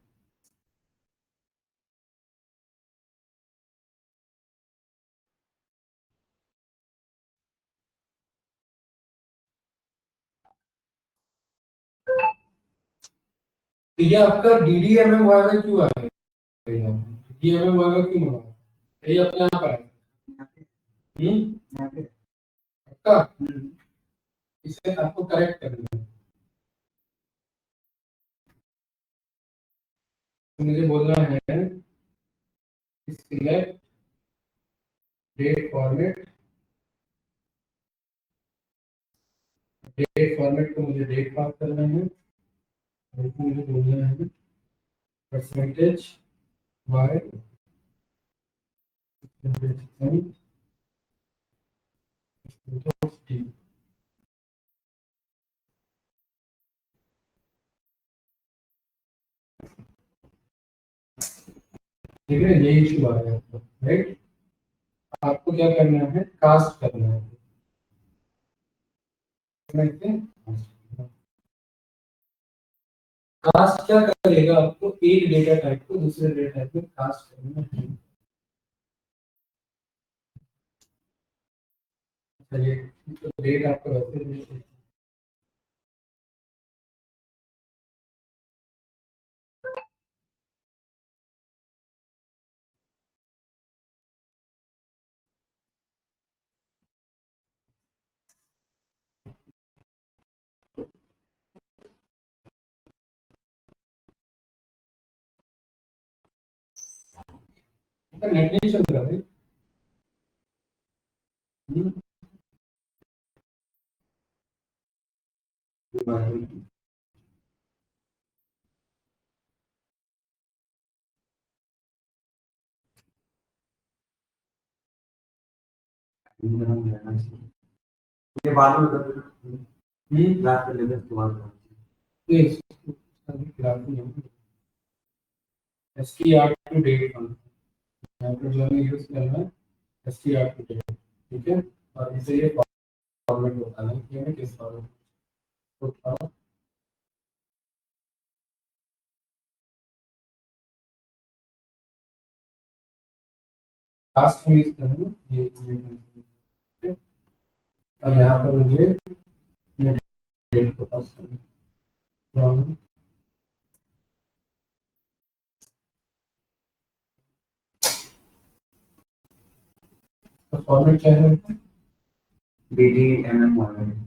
तो ये आपका DDMM वाला क्यों आ गया, DDMM वाला क्यों मंगाया, ये अपने आप आया, आपका इसे आपको करेक्ट करना है, मुझे बोलना है select date format, date format को मुझे डेट पास करना है, और इसको मुझे बोलना है परसेंटेज वाई ठीक है, ये इशू आ रहा है आपको, राइट, आपको क्या करना है, कास्ट करना है, कास्ट क्या करेगा, आपको एक डेटा टाइप को दूसरे डेटा टाइप में कास्ट करना है, चलिए तो डेट आपको वैसे भी नेट नहीं चल रहा है। ये बाद में क्लास कर लेते हैं बाद STR to date यहाँ पर जो हमें यूज करना है STR to date, ठीक है। और इसे ये फॉर्मेट बताना है कि हमें किस फॉर्मेट को उठाओ। लास्ट में यूज करना है ये, ठीक है। और यहाँ पर मुझे डेट को पास करना है। तो फॉर्मेट क्या है? BDMM फॉर्मेट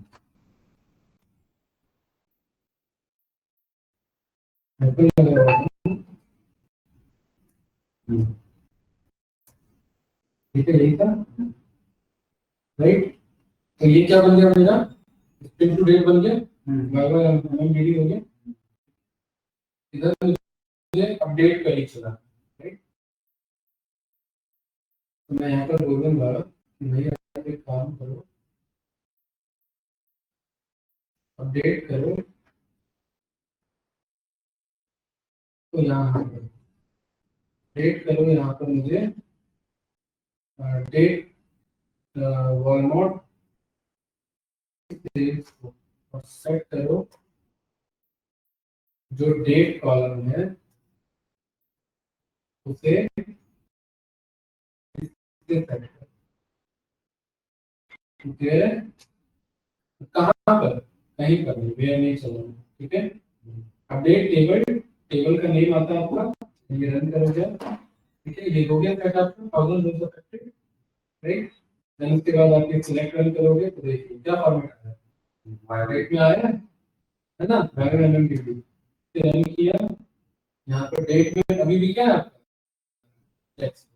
ठीक है, यही था राइट। तो ये क्या बन गया मेरा स्ट्रिंग टू डेट बन गया, MMDD हो गया। इधर मुझे अपडेट कर ही चला राइट। तो मैं यहाँ पर बोलूंगा कि भैया एक काम करो, अपडेट करो। तो यहाँ डेट करो, यहाँ पर मुझे डेट वॉलमार्ट और सेट करो जो डेट कॉलम है उसे सेट करो, ठीक है। कहाँ पर? कहीं पर नहीं, वेयर नहीं चलना, ठीक है। अपडेट टेबल, टेबल का नेम आता है आपका, ये रन करोगे, ठीक है। ये हो गया सेट आपका 1250 राइट। देन उसके बाद आप ये सिलेक्ट रन करोगे तो देखिए क्या फॉर्मेट आ रहा है, डेट में आया है ना, MMDD रन किया। यहाँ पर डेट में अभी भी क्या है आपका टेक्स्ट,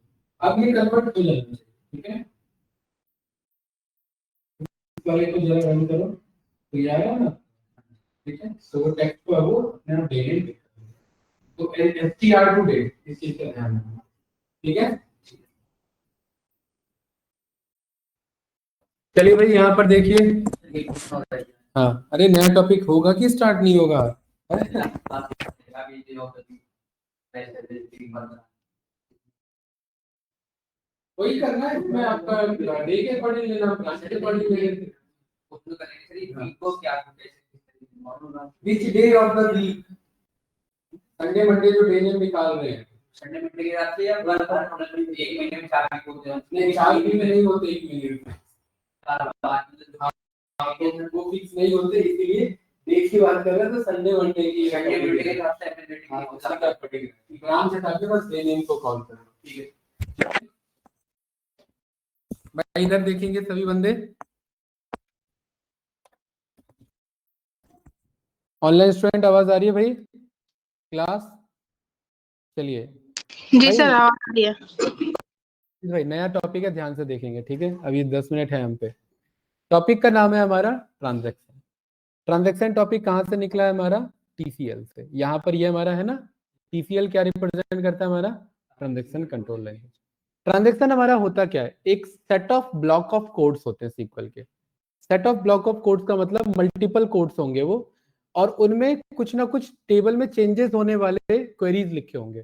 अब ये कन्वर्ट हो जाना चाहिए, ठीक है। इस वाले को जरा रन करो तो ये आया ना, ठीक है। तो वो टेक्स्ट को अब वो अपने आप डेट लिख तो STR to date इस चीज का ध्यान रखना, ठीक है। चलिए भाई यहाँ पर देखिए, हाँ अरे नया टॉपिक होगा कि स्टार्ट नहीं होगा? वही करना है, मैं आपका डे के पढ़ लेना, क्लास के पढ़ लेना, उसको करेंगे सर ये वीक को क्या which day of the week, Sunday Monday जो डे नेम निकाल रहे हैं, संडे मंडे के रात से या एक महीने में 4 वीक होते हैं? नहीं 4 वीक में नहीं होते, 1 महीने में वो फिक्स नहीं होते, इसीलिए डेट की बात कर रहे हैं। तो संडे मंडे की संडे मंडे के रात से अपने आराम से ताकि बस डे नेम को कॉल करो, ठीक है भाई। इधर देखेंगे सभी बंदे, ऑनलाइन स्टूडेंट आवाज आ रही है भाई क्लास? चलिए जी सर, आवाज आ रही है। भाई नया टॉपिक है, ध्यान से देखेंगे, ठीक है। अभी 10 मिनट है हम पे। टॉपिक का नाम है हमारा ट्रांजैक्शन। ट्रांजैक्शन टॉपिक कहाँ से निकला है हमारा? TCL से। यहाँ पर ये हमारा है ना, TCL क्या रिप्रेजेंट करता है? हमारा ट्रांजैक्शन कंट्रोल लैंग्वेज। ट्रांजैक्शन हमारा होता क्या है? एक set of block of codes होते हैं SQL के। Set of block of codes का मतलब मल्टीपल कोड्स होंगे वो, और उनमें कुछ ना कुछ टेबल में चेंजेस होने वाले क्वेरीज लिखे होंगे।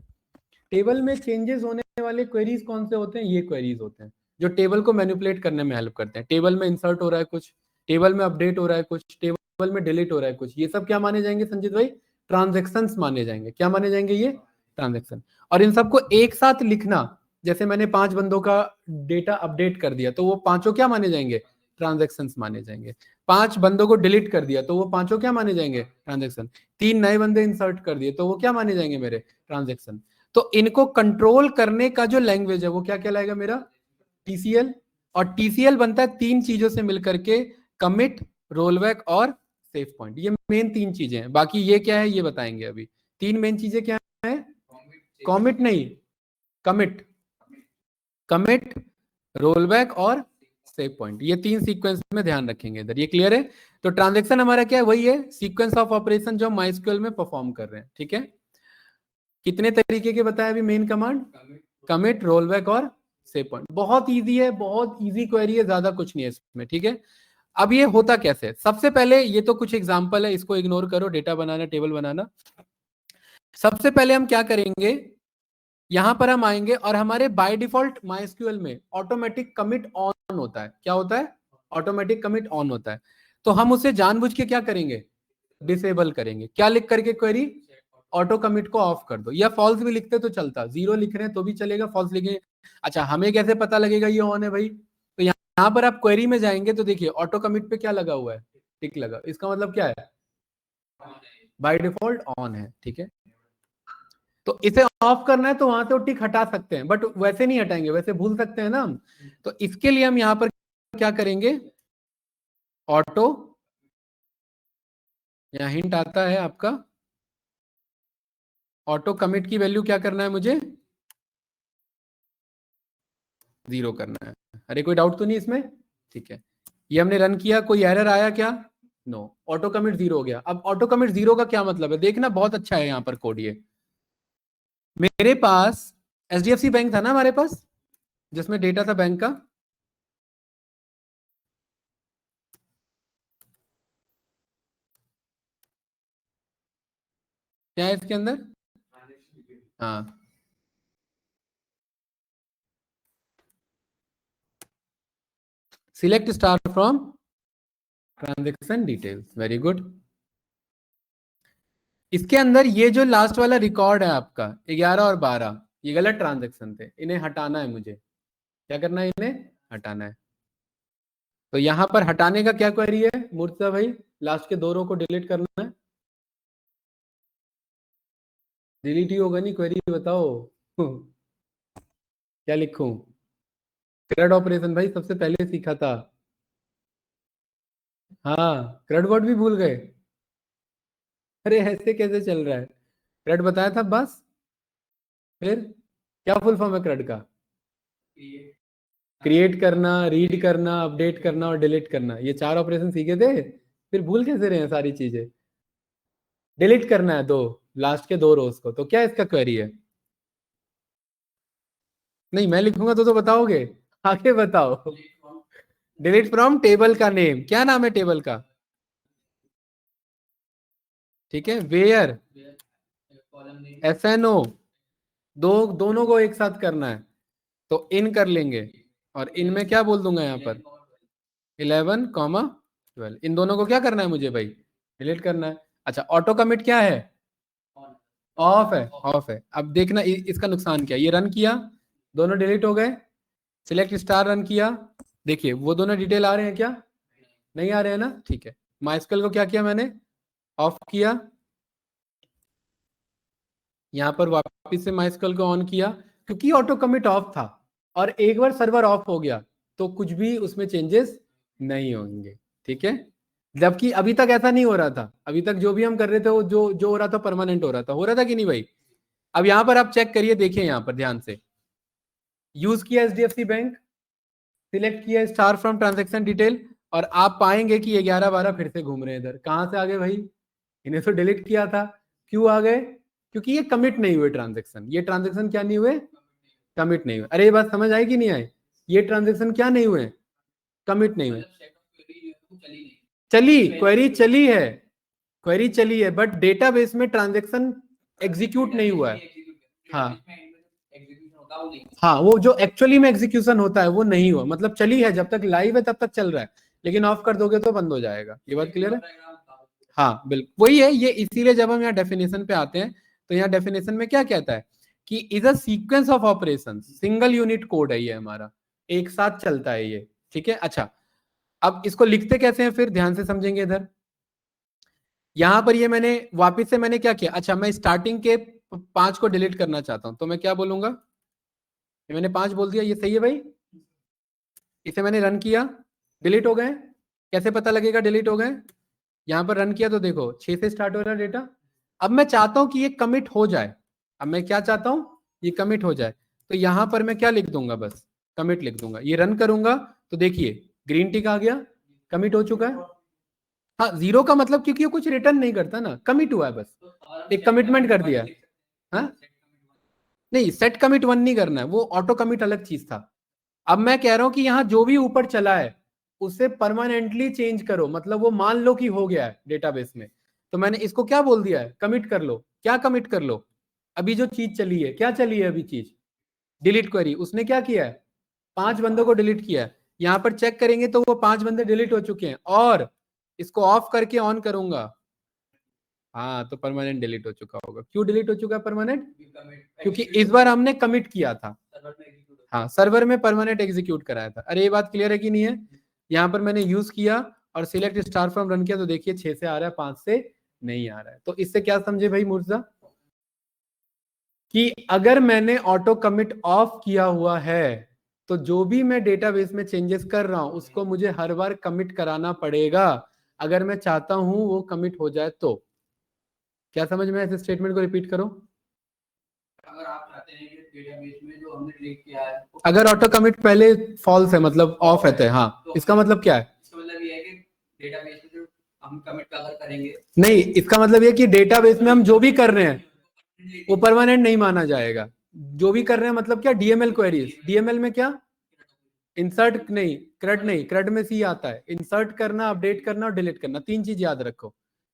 टेबल में चेंजेस होने वाले क्वेरीज कौन से होते हैं? ये क्वेरीज होते हैं जो टेबल को मैनिपुलेट करने में हेल्प करते हैं। टेबल में इंसर्ट हो रहा है कुछ, टेबल में अपडेट हो रहा है कुछ, टेबल में डिलीट हो रहा है कुछ, ये सब क्या माने जाएंगे संजीत भाई? ट्रांजैक्शंस माने जाएंगे। क्या माने जाएंगे? ये ट्रांजैक्शन। और इन सबको एक साथ लिखना, जैसे मैंने 5 बंदों का डेटा अपडेट कर दिया तो वो पांचों क्या माने जाएंगे? ट्रांजैक्शंस माने जाएंगे। 5 बंदों को डिलीट कर दिया तो वो पांचों क्या माने जाएंगे? ट्रांजैक्शन। 3 नए बंदे इंसर्ट कर दिए तो वो क्या माने जाएंगे मेरे? ट्रांजैक्शन। तो इनको कंट्रोल करने का जो लैंग्वेज है वो क्या कहलाएगा मेरा? टीसीएल। और टीसीएल बनता है 3 चीजों से मिलकर के, कमिट, रोलबैक और सेफ पॉइंट। ये मेन 3 चीजें हैं। बाकी ये क्या है ये बताएंगे अभी। 3 मेन चीजें क्या है? कमिट नहीं, कमिट, कमिट, रोलबैक और सेव पॉइंट। ये 3 सीक्वेंस में ध्यान रखेंगे इधर। ये क्लियर है? तो ट्रांजैक्शन हमारा क्या है? वही है सीक्वेंस ऑफ ऑपरेशन जो माइस्क्यूएल में परफॉर्म कर रहे हैं। ठीक है, कितने तरीके के बताया अभी मेन कमांड? कमिट, रोलबैक और सेव पॉइंट। बहुत इजी है, बहुत इजी क्वेरी है, ज्यादा कुछ नहीं है इसमें। ठीक है, अब ये होता कैसे? सबसे पहले ये तो कुछ एग्जांपल है, इसको इग्नोर करो, डेटा बनाना, टेबल बनाना। सबसे पहले हम क्या करेंगे, यहां पर हम आएंगे और हमारे बाय डिफॉल्ट माइस्क्यूएल में ऑटोमेटिक कमिट ऑन होता है। क्या होता है? ऑटोमेटिक कमिट ऑन होता है। तो हम उसे जानबूझ के क्या करेंगे? डिसेबल करेंगे। क्या लिख करके क्वेरी? ऑटो कमिट को ऑफ कर दो। या फॉल्स भी लिखते तो चलता, 0 लिख रहे हैं तो भी चलेगा, फॉल्स लिखेंगे। अच्छा, हमें कैसे पता लगेगा ये ऑन है भाई? तो यहाँ पर आप क्वेरी में जाएंगे तो देखिए ऑटो कमिट पे क्या लगा हुआ है? टिक लगा। इसका मतलब क्या है? बाय डिफॉल्ट ऑन है। ठीक है, तो इसे ऑफ करना है तो वहां से वो टिक हटा सकते हैं, बट वैसे नहीं हटाएंगे, वैसे भूल सकते हैं ना हम। तो इसके लिए हम यहां पर क्या करेंगे? ऑटो, यहां हिंट आता है आपका, ऑटो कमिट की वैल्यू क्या करना है मुझे? 0 करना है। अरे कोई डाउट तो नहीं इसमें? ठीक है, ये हमने रन किया, कोई एरर आया क्या? नो, ऑटो कमिट 0 हो गया। अब ऑटो कमिट 0 का क्या मतलब है? देखना बहुत अच्छा है यहाँ पर कोड। ये मेरे पास एचडीएफसी बैंक था ना हमारे पास, जिसमें डेटा था बैंक का। क्या है इसके अंदर? हाँ, select star from transaction details. Very good. इसके अंदर ये जो लास्ट वाला रिकॉर्ड है आपका 11 और 12, ये गलत ट्रांजेक्शन थे, इन्हें हटाना है मुझे। क्या करना है? इन्हें हटाना है। तो यहां पर हटाने का क्या क्वेरी है मूर्तिजा भाई? लास्ट के 2 रो को डिलीट करना है। डिलीट ही होगा नहीं, क्वेरी बताओ। क्या लिखूं? CRUD ऑपरेशन भाई सबसे पहले सीखा था। हाँ, CRUD वर्ड भी भूल गए? अरे ऐसे कैसे चल रहा है? CRUD बताया था बस। फिर क्या फुल फॉर्म है CRUD का? क्रिएट करना, रीड करना, अपडेट करना और डिलीट करना। ये 4 ऑपरेशन सीखे थे, फिर भूल कैसे रहे हैं सारी चीजें? डिलीट करना है 2, लास्ट के 2 रोज को। तो क्या इसका क्वेरी है? नहीं, मैं लिखूंगा तो बताओगे, आगे बताओ। डिलीट फ्रॉम टेबल का नेम, क्या नाम है टेबल का? ठीक है, वेयर, SNO, दोनों को एक साथ करना है। तो इन कर लेंगे और इनमें क्या बोल दूंगा यहाँ पर? 11, 12। इन दोनों को क्या करना है मुझे भाई? डिलीट करना है। अच्छा, ऑटो कमिट क्या है? ऑफ है, ऑफ है। अब देखना इसका नुकसान क्या है। ये रन किया, दोनों डिलीट हो गए। सिलेक्ट स्टार रन किया, देखिए वो दोनों डिटेल आ रहे हैं क्या? नहीं आ रहे हैं ना? ठीक है, माइस्क्यूएल को क्या किया मैंने? ऑफ किया। यहां पर वापस से माइस्क्यूएल को ऑन किया, क्योंकि ऑटो कमिट ऑफ था और एक बार सर्वर ऑफ हो गया तो कुछ भी उसमें चेंजेस नहीं होंगे। ठीक है, जबकि अभी तक ऐसा नहीं हो रहा था। अभी तक जो भी हम कर रहे थे वो जो जो हो रहा था परमानेंट हो रहा था कि नहीं भाई? अब यहां पर आप चेक करिए, देखिए यहां पर ध्यान से, यूज किया एचडीएफसी बैंक, सिलेक्ट किया स्टार फ्रॉम ट्रांजेक्शन डिटेल, और आप पाएंगे कि 11-12 फिर से घूम रहे हैं इधर। कहां से आ गए भाई? इन्हें तो डिलीट किया था। क्यों आ गए? क्योंकि ये कमिट नहीं हुए ट्रांजेक्शन। ये ट्रांजेक्शन क्या नहीं हुए? कमिट नहीं हुए। अरे ये बात समझ आई कि नहीं आई? ये ट्रांजेक्शन क्या नहीं हुए? कमिट नहीं हुए। चली, क्वेरी चली है, क्वेरी चली है, बट डेटाबेस में ट्रांजेक्शन एग्जीक्यूट नहीं हुआ है। हाँ हाँ, वो जो एक्चुअली में एग्जीक्यूशन होता है वो नहीं हुआ, मतलब चली है, जब तक लाइव है तब तक चल रहा है, लेकिन ऑफ कर दोगे तो बंद हो जाएगा। ये बात क्लियर है? हाँ बिल्कुल वही है ये। इसीलिए जब हम यहाँ डेफिनेशन पे आते हैं तो यहाँ डेफिनेशन में क्या कहता है कि is a sequence of operation, single unit code है ये हमारा, एक साथ चलता है ये। ठीक है, अच्छा अब इसको लिखते कैसे हैं फिर, ध्यान से समझेंगे इधर। यहां पर ये मैंने वापस से मैंने क्या किया, अच्छा मैं स्टार्टिंग के 5 को डिलीट करना चाहता हूं, तो मैं क्या बोलूंगा, ये मैंने 5 बोल दिया, ये सही है भाई। इसे मैंने रन किया, डिलीट हो गए। कैसे पता लगेगा डिलीट हो गए, यहां पर रन किया तो देखो 6 से स्टार्ट हो रहा है डेटा। अब मैं चाहता हूं कि ये कमिट हो जाए, अब मैं क्या चाहता हूं, ये कमिट हो जाए, तो यहां पर मैं क्या लिख दूंगा, बस कमिट लिख दूंगा। ये रन करूंगा तो देखिए ग्रीन टिक आ गया, कमिट हो चुका है। हाँ, 0 का मतलब क्योंकि ये कुछ रिटर्न नहीं करता ना, कमिट हुआ है बस, एक कमिटमेंट कर दिया। हाँ नहीं, सेट कमिट 1 नहीं करना है, वो ऑटो कमिट अलग चीज था। अब मैं कह रहा हूं कि यहाँ जो भी ऊपर चला है उसे परमानेंटली चेंज करो, मतलब वो मान लो कि हो गया है डेटाबेस में, तो मैंने इसको क्या बोल दिया है, कमिट कर लो। क्या कमिट कर लो, अभी जो चीज चली है, क्या चली है अभी चीज, डिलीट क्वेरी, उसने क्या किया है, 5 बंदों को डिलीट किया है। यहां पर चेक करेंगे तो वो 5 बंदे डिलीट हो चुके हैं, और इसको ऑफ करके ऑन करूंगा, हाँ तो परमानेंट डिलीट हो चुका होगा। क्यों डिलीट हो चुका है परमानेंट, क्योंकि इस बार हमने कमिट किया था, हाँ सर्वर में परमानेंट एग्जीक्यूट कराया था। अरे ये बात क्लियर है कि नहीं है, यहाँ पर मैंने यूज किया और सिलेक्ट स्टार फ्रॉम रन किया तो देखिए 6 से आ रहा है, 5 से नहीं आ रहा है। तो इससे क्या समझे भाई मुर्जा, कि अगर मैंने ऑटो कमिट ऑफ किया हुआ है तो जो भी मैं डेटाबेस में चेंजेस कर रहा हूं उसको मुझे हर बार कमिट कराना पड़ेगा, अगर मैं चाहता हूं वो कमिट हो जाए तो। क्या समझ में, इस स्टेटमेंट को रिपीट करो। अगर आप चाहते हैं कि डेटाबेस में जो हमने डिलीट किया है, अगर ऑटो कमिट पहले फॉल्स है, मतलब ऑफ है, तो हाँ इसका मतलब क्या है, इसका मतलब ये है कि डेटाबेस में जो हम कमिट अगर करेंगे, नहीं इसका मतलब ये कि डेटाबेस में हम जो भी कर रहे हैं वो परमानेंट नहीं माना जाएगा। जो भी कर रहे हैं मतलब क्या, डीएमएल क्वेरीज, डीएमएल में क्या, इंसर्ट नहीं, क्रड नहीं, क्रड में सी आता है, इंसर्ट करना, अपडेट करना और डिलीट करना, 3 चीज याद रखो।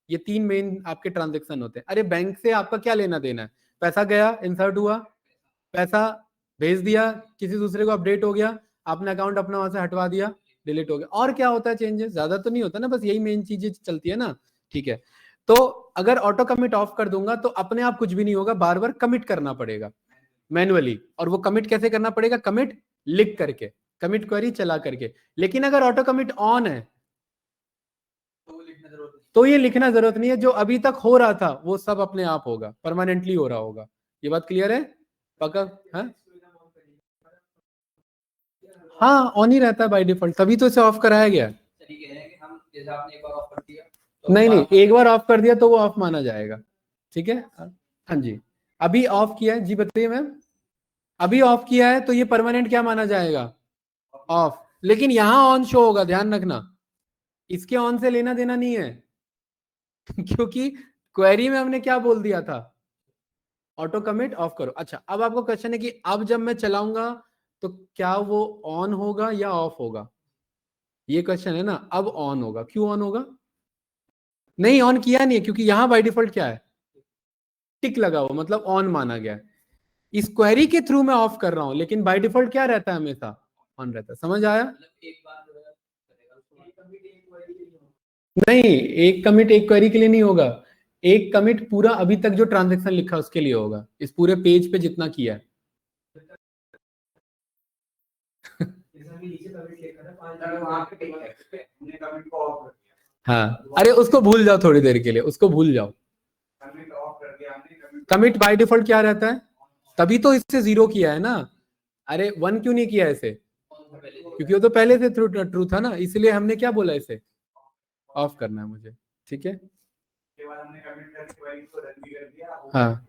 ये 3 मेन आपके ट्रांजेक्शन होते हैं। अरे बैंक से आपका क्या लेना देना है, पैसा गया, इंसर्ट हुआ, पैसा भेज दिया, किसी दूसरे को अपडेट हो गया, आपने अकाउंट अपना वहां से हटवा दिया, डिलीट हो गया। और क्या होता है चेंजेस, ज्यादा तो नहीं होता ना, बस यही मेन चीजें चलती है ना, ठीक है। तो अगर ऑटो कमिट ऑफ कर दूंगा तो अपने आप कुछ भी नहीं होगा, बार बार कमिट करना पड़ेगा मैनुअली। और वो कमिट कैसे करना पड़ेगा, कमिट लिख करके, कमिट क्वेरी चला करके। लेकिन अगर ऑटो कमिट ऑन है तो ये लिखना जरूरत नहीं है, जो अभी तक हो रहा था वो सब अपने आप होगा, परमानेंटली हो रहा होगा। ये बात क्लियर है पक्का, हाँ ऑन ही रहता है बाय डिफॉल्ट, तभी तो इसे ऑफ कराया गया। तरीके हैं कि हम जैसे आपने एक बार ऑफ कर दिया नहीं नहीं, एक बार ऑफ कर दिया तो वो ऑफ माना जाएगा, ठीक है। हाँ जी, अभी ऑफ किया है, जी बताइए मैम, अभी ऑफ किया है तो ये परमानेंट क्या माना जाएगा, ऑफ। लेकिन यहां ऑन शो होगा, ध्यान रखना, इसके ऑन से लेना देना नहीं है क्योंकि क्वेरी में हमने क्या बोल दिया था, ऑटो कमिट ऑफ करो। अच्छा अब आपको क्वेश्चन है कि अब जब मैं चलाऊंगा तो क्या वो ऑन होगा या ऑफ होगा, ये क्वेश्चन है ना। अब ऑन होगा, क्यों ऑन होगा, नहीं ऑन किया नहीं है क्योंकि यहां बाय डिफॉल्ट क्या है, टिक लगा हुआ, मतलब ऑन माना गया है। इस क्वेरी के थ्रू मैं ऑफ कर रहा हूं, लेकिन बाय डिफॉल्ट क्या रहता है, हमेशा ऑन रहता है। समझ आया, एक बार जो है करेगा, उसके बाद नहीं एक कमिट एक क्वेरी के लिए नहीं होगा, एक कमिट पूरा अभी तक जो ट्रांजेक्शन लिखा है उसके लिए होगा, इस पूरे पेज पे जितना किया है। हाँ अरे उसको भूल जाओ थोड़ी देर के लिए, उसको भूल जाओ। कमिट बाय डिफॉल्ट क्या रहता है, तभी तो इससे 0 किया है ना। अरे 1 क्यों नहीं किया इसे, क्योंकि वो तो पहले से ट्रू था ना, इसलिए हमने क्या बोला, इसे ऑफ करना है मुझे, ठीक है। हाँ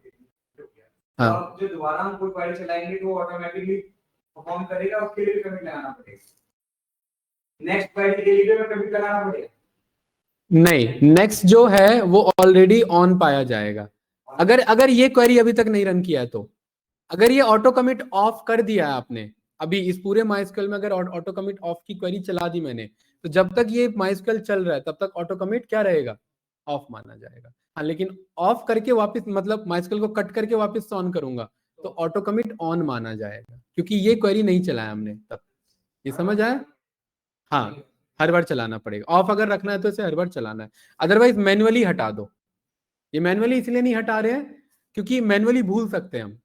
हाँ, जो दोबारा हम कोई क्वेरी चलाएंगे तो ऑटोमेटिकली परफॉर्म करेगा, उसके लिए कमिट लगाना पड़ेगा। नेक्स्ट क्वेरी के लिए भी कमिट लगाना पड़ेगा, नहीं नेक्स्ट जो है वो ऑलरेडी ऑन पाया जाएगा। अगर अगर ये क्वेरी अभी तक नहीं रन किया है तो, अगर ये ऑटो कमिट ऑफ कर दिया है आपने, अभी इस पूरे माइस्क्यूएल में अगर ऑटो कमिट ऑफ की क्वेरी चला दी मैंने, तो जब तक ये माइस्क्यूएल चल रहा है तब तक ऑटो कमिट क्या रहेगा, ऑफ माना जाएगा। हाँ लेकिन ऑफ करके वापस, मतलब माइस्क्यूएल को कट करके वापस ऑन करूंगा तो ऑटो कमिट ऑन माना जाएगा, क्योंकि ये क्वेरी नहीं चलाया हमने तब। ये समझ आया, हाँ हर बार चलाना पड़ेगा। ऑफ अगर रखना है तो इसे हर बार चलाना है, अदरवाइज मैनुअली हटा दो। ये मैनुअली इसलिए नहीं हटा रहे हैं क्योंकि मैनुअली भूल सकते हैं हम,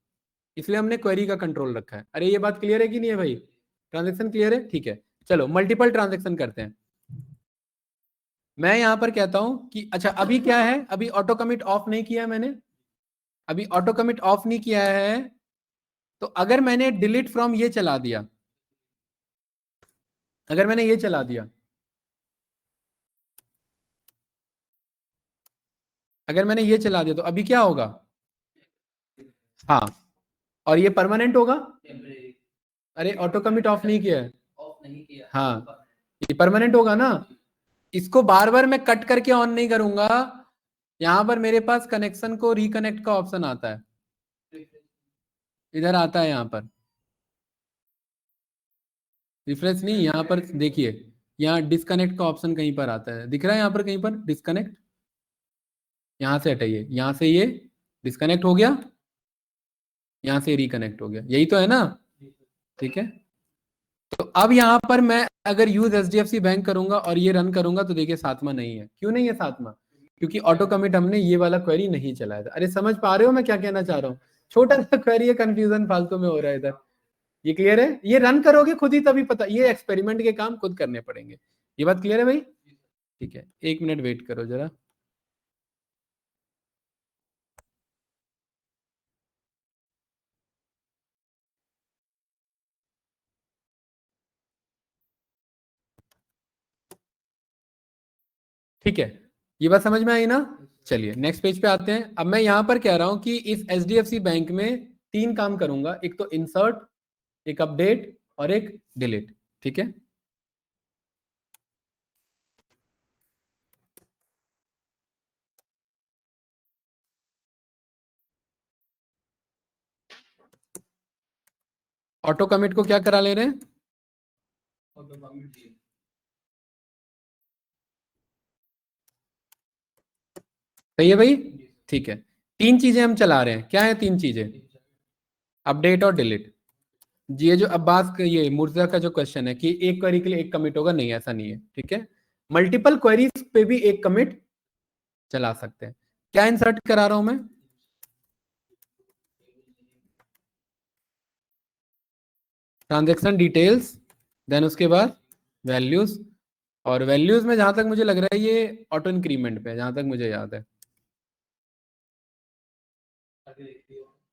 इसलिए हमने क्वेरी का कंट्रोल रखा है। अरे ये बात क्लियर है कि नहीं है भाई, ट्रांजेक्शन क्लियर है, ठीक है। चलो मल्टीपल ट्रांजेक्शन करते हैं। मैं यहां पर कहता हूं कि अच्छा अभी क्या है, अभी ऑटो कमिट ऑफ नहीं किया मैंने, अभी ऑटो कमिट ऑफ नहीं किया है, तो अगर मैंने डिलीट फ्रॉम ये चला दिया, अगर मैंने ये चला दिया, अगर मैंने ये चला दिया तो अभी क्या होगा, हाँ, और ये परमानेंट होगा, टेम्परेरी अरे ऑटो कमिट ऑफ नहीं किया है, ऑफ नहीं किया। हाँ, ये परमानेंट होगा ना, इसको बार बार मैं कट करके ऑन नहीं करूंगा, यहां पर मेरे पास कनेक्शन को रिकनेक्ट का ऑप्शन आता है, इधर आता है यहां पर, रिफ्रेश नहीं, यहां पर देखिए, यहाँ डिस्कनेक्ट का ऑप्शन कहीं पर आता है, दिख रहा है यहाँ पर कहीं पर डिस्कनेक्ट, यहां से हटाइए, यहां से ये डिस्कनेक्ट हो गया, यहां से रिकनेक्ट हो गया, यही तो है ना, ठीक है। तो अब यहां पर मैं अगर यूज एचडीएफसी बैंक करूंगा और ये रन करूंगा तो देखिए सातवां नहीं है, क्यों नहीं है सातवां, क्योंकि ऑटो कमिट हमने ये वाला क्वेरी नहीं चलाया था। अरे समझ पा रहे हो मैं क्या कहना चाह रहा हूँ, छोटा सा क्वेरी है, कंफ्यूजन फालतू में हो रहा है इधर, ये क्लियर है, ये रन करोगे खुद ही तभी पता, ये एक्सपेरिमेंट के काम खुद करने पड़ेंगे, ये बात क्लियर है भाई, ठीक है, 1 मिनट वेट करो जरा। ठीक है, ये बात समझ में आई ना, चलिए नेक्स्ट पेज पे आते हैं। अब मैं यहां पर कह रहा हूं कि इस एचडीएफसी बैंक में 3 काम करूंगा, एक तो इंसर्ट, एक अपडेट और एक डिलीट, ठीक है। ऑटो कमिट को क्या करा ले रहे हैं, ऑटो कमिट जी। सही है भाई, ठीक है। 3 चीजें हम चला रहे हैं, क्या है 3 चीजें, अपडेट और डिलीट। ये जो अब्बास का, ये मुर्जा का जो क्वेश्चन है कि एक क्वेरी के लिए एक कमिट होगा, नहीं ऐसा नहीं है, ठीक है, मल्टीपल क्वेरीज पे भी एक कमिट चला सकते हैं। क्या इंसर्ट करा रहा हूं मैं, ट्रांजैक्शन डिटेल्स, देन उसके बाद वैल्यूज, और वैल्यूज में जहां तक मुझे लग रहा है ये ऑटो इंक्रीमेंट पे, जहां तक मुझे याद है,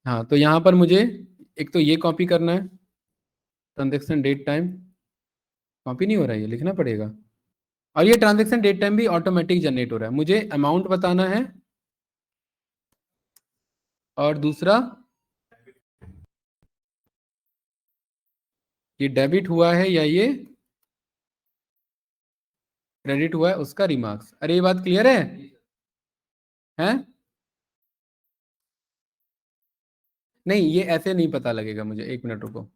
हाँ, तो यहां पर मुझे एक तो ये कॉपी करना है, ट्रांजैक्शन डेट टाइम, कॉपी नहीं हो रहा है, ये लिखना पड़ेगा, और ये ट्रांजैक्शन डेट टाइम भी ऑटोमेटिक जनरेट हो रहा है, मुझे अमाउंट बताना है, और दूसरा ये डेबिट हुआ है या ये क्रेडिट हुआ है उसका रिमार्क्स। अरे ये बात क्लियर है, हैं, नहीं ये ऐसे नहीं पता लगेगा मुझे, 1 मिनट रुको,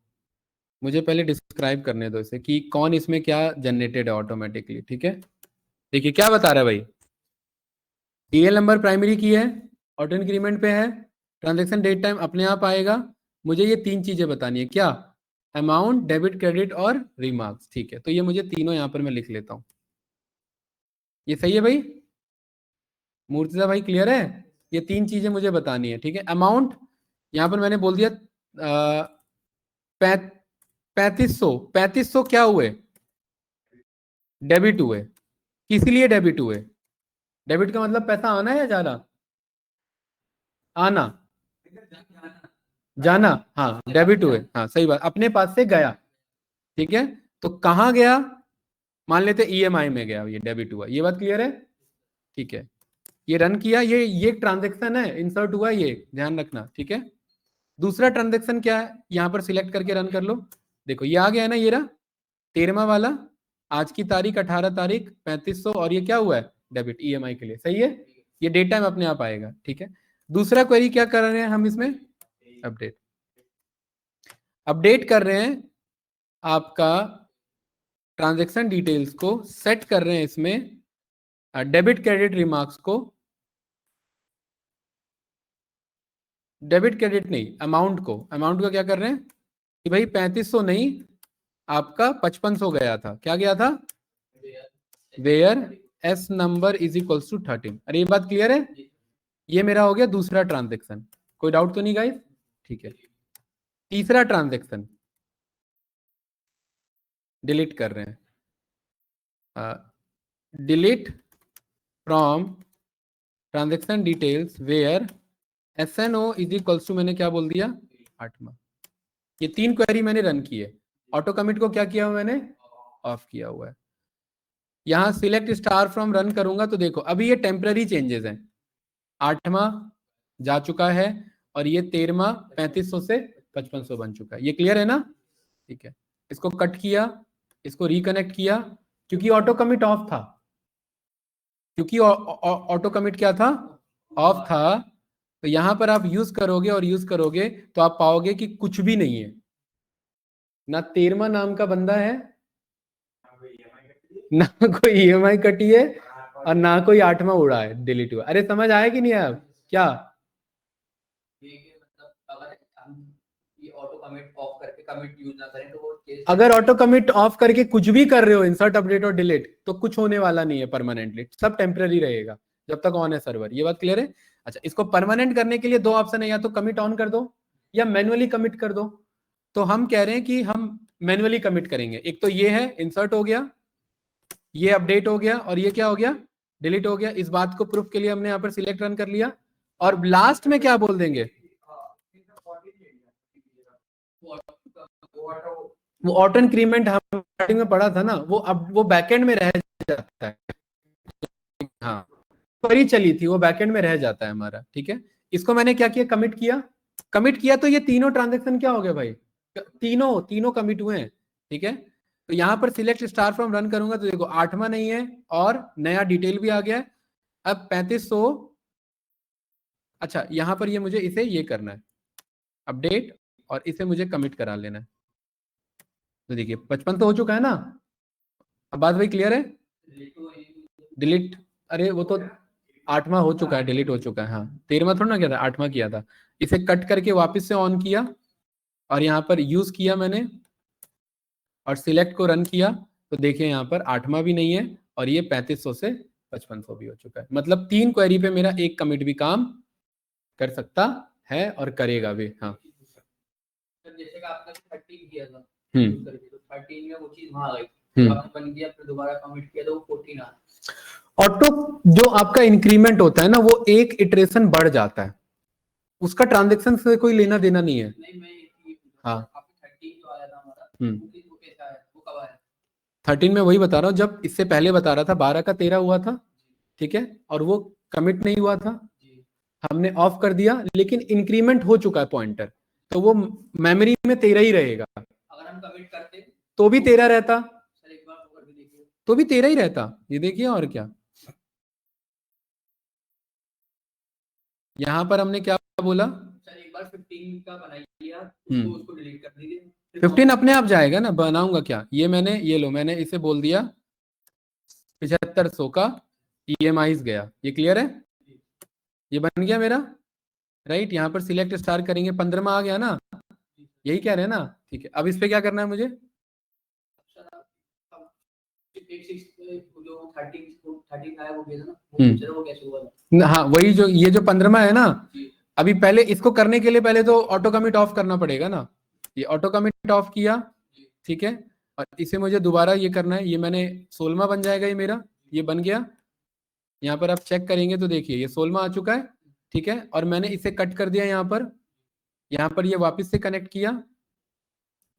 मुझे पहले डिस्क्राइब करने दो इसे कि कौन इसमें क्या जनरेटेड है ऑटोमेटिकली, ठीक है। देखिए क्या बता रहा है भाई, टीएल नंबर प्राइमरी की है, ऑटो इंक्रीमेंट पे है, ट्रांजैक्शन डेट टाइम अपने आप आएगा, मुझे ये 3 चीजें बतानी है, क्या, अमाउंट, डेबिट, क्रेडिट और रिमार्क्स, ठीक है, तो ये मुझे तीनों यहाँ पर मैं लिख लेता हूँ, ये सही है भाई, मूर्तिजा भाई क्लियर है, ये 3 चीजें मुझे बतानी है, ठीक है। अमाउंट यहाँ पर मैंने बोल दिया 3500 क्या हुए, डेबिट हुए, किस लिए डेबिट हुए, डेबिट का मतलब पैसा आना है या जाना, आना, जाना, हाँ, डेबिट हुए, हाँ सही बात, अपने पास से गया, ठीक है, तो कहाँ गया, मान लेते ईएमआई में गया, ये डेबिट हुआ, ये बात क्लियर है, ठीक है, ये रन किया, ये ट्रांजेक्शन है, इंसर्ट हुआ, ये ध्यान रखना, ठीक है। दूसरा ट्रांजेक्शन क्या है, यहां पर सिलेक्ट करके रन कर लो, देखो ये आ गया है ना, ये रहा 13वां वाला, आज की तारीख 18 तारीख 3500, और ये क्या हुआ है, डेबिट ईएमआई के लिए, सही है, ये डेट टाइम अपने आप आएगा, ठीक है। दूसरा क्वेरी क्या कर रहे हैं हम इसमें, अपडेट, अपडेट कर रहे हैं आपका ट्रांजैक्शन डिटेल्स को, सेट कर रहे हैं इसमें डेबिट क्रेडिट रिमार्क्स को, डेबिट क्रेडिट नहीं, अमाउंट को, अमाउंट का क्या कर रहे हैं कि भाई 3500 नहीं, आपका 5500 गया था, क्या गया था, where S number is equals to 13। अरे ये बात क्लियर है, ये मेरा हो गया दूसरा ट्रांजेक्शन, कोई डाउट तो नहीं गाइस, ठीक है। तीसरा ट्रांजेक्शन डिलीट कर रहे हैं, delete from transaction details where SNO is equals to, मैंने क्या बोल दिया 8वां। ये 3 क्वेरी मैंने रन की है। ऑटो कमिट को क्या किया हुआ मैंने, ऑफ किया हुआ है। यहां सिलेक्ट स्टार फ्रॉम रन करूंगा तो देखो अभी ये टेम्पररी चेंजेस हैं। 8वां जा चुका है और ये 13वां 3500 से 5500 बन चुका है। ये क्लियर है ना? ठीक है, इसको कट किया, इसको रिकनेक्ट किया, क्योंकि ऑटो कमिट ऑफ था, क्योंकि ऑटो कमिट क्या था, ऑफ था। तो यहां पर आप यूज करोगे और यूज करोगे तो आप पाओगे कि कुछ भी नहीं है, ना 13वां नाम का बंदा है, ना कोई EMI कटी है और ना कोई 8वां उड़ा है, डिलीट हुआ। अरे समझ आया कि नहीं आया क्या? ये कि मतलब अगर हम ये ऑटो कमिट ऑफ करके कमिट यूज ना करें तो वो केस, अगर ऑटो कमिट ऑफ करके कुछ भी कर रहे हो, इंसर्ट अपडेट और डिलीट, तो कुछ होने वाला नहीं है परमानेंटली, सब टेम्पररी रहेगा जब तक ऑन है सर्वर। ये बात क्लियर है? अच्छा, इसको परमानेंट करने के लिए 2 ऑप्शन है, या तो कमिट ऑन कर दो या मैनुअली कमिट कर दो। तो हम कह रहे हैं कि हम मैनुअली कमिट करेंगे। एक तो ये है, इंसर्ट हो गया, ये अपडेट हो गया, और ये क्या हो गया, डिलीट हो गया। इस बात को प्रूफ के लिए हमने यहाँ पर सिलेक्ट रन कर लिया, और लास्ट में क्या बोल देंगे, वो ऑटो इंक्रीमेंट हम स्टार्टिंग में पढ़ा था ना, वो अब वो बैकएंड में रह जाता है। हाँ, पर ही चली थी, वो बैकएंड में रह जाता है हमारा। ठीक है, इसको मैंने क्या किया, कमिट किया। कमिट किया तो ये तीनों ट्रांजेक्शन क्या हो गए भाई, तीनों कमिट हुए हैं। ठीक है, तो यहां पर सिलेक्ट स्टार फ्रॉम रन करूंगा तो देखो 8वां नहीं है और नया डिटेल भी आ गया है। अब 3500, अच्छा यहां पर ये मुझे इसे ये करना है अपडेट, और इसे मुझे कमिट करा लेना है। तो देखिए 55 तो हो चुका है ना, अब बात भाई क्लियर है? डिलीट, अरे वो तो 8वां हो चुका है, डिलीट हो चुका है। हाँ, 13वां थोड़ा ना किया था, 8वां किया था। इसे कट करके वापस से ऑन किया और यहाँ पर यूज किया मैंने और सिलेक्ट को रन किया, तो देखिए यहाँ पर 8वां भी नहीं है और ये 3500 से 5500 भी हो चुका है। मतलब 3 क्वेरी पे मेरा एक कमिट भी काम कर सकता है और करेगा भी। हाँ, जैसे कि आपने 13 किया था, हम्म, तो 13 में वो चीज वहां आ गई, हम्म। आपने बन गया, फिर दोबारा कमिट किया तो वो 14 आ। ऑटो जो आपका इंक्रीमेंट होता है ना, वो एक इटरेशन बढ़ जाता है, उसका ट्रांजेक्शन से कोई लेना देना नहीं है। नहीं मैं ये हाँ, आपने 13 जो आया था हमारा, हम्म, वो कैसा आया, वो कब आया? 13 में वही बता रहा हूँ, जब इससे पहले बता रहा था 12 का 13 हुआ था। ठीक है, और वो कमिट नहीं हुआ था, जी, हमने ऑफ कर दिया, लेकिन इंक्रीमेंट हो चुका है पॉइंटर, तो वो मेमोरी में 13 ही रहेगा। अगर हम कमिट करते तो भी 13 रहता, सर, एक बार वो करके देखिए। तो भी 13 ही रहता। ये देखिए, और क्या, यहां पर हमने क्या बोला, सर एक बार 15 का बनाइए आप, उसको डिलीट कर दीजिए। 15 अपने आप जाएगा ना, बनाऊंगा क्या, ये मैंने, ये लो मैंने इसे बोल दिया 7500 का EMI गया। ये क्लियर है? ये बन गया मेरा, राइट। यहाँ पर सिलेक्ट स्टार करेंगे, 15वां आ गया ना, यही कह रहे हैं ना। ठीक है, अब इस पे क्या करना है मुझे, सर अब 86 जो 13 आया वो भेजना, वो पिक्चर वो कैसे हुआ? हाँ वही, जो ये जो 15वां है ना, जी, अभी पहले इसको करने के लिए पहले तो ऑटो कमिट ऑफ करना पड़ेगा ना। ये ऑटो कमिट ऑफ किया, ठीक है, और इसे मुझे दोबारा ये करना है। ये मैंने 16वां बन जाएगा, ये मेरा, ये बन गया। यहाँ पर आप चेक करेंगे तो देखिए ये 16वां आ चुका है। ठीक है, और मैंने इसे कट कर दिया यहाँ पर ये वापस से कनेक्ट किया,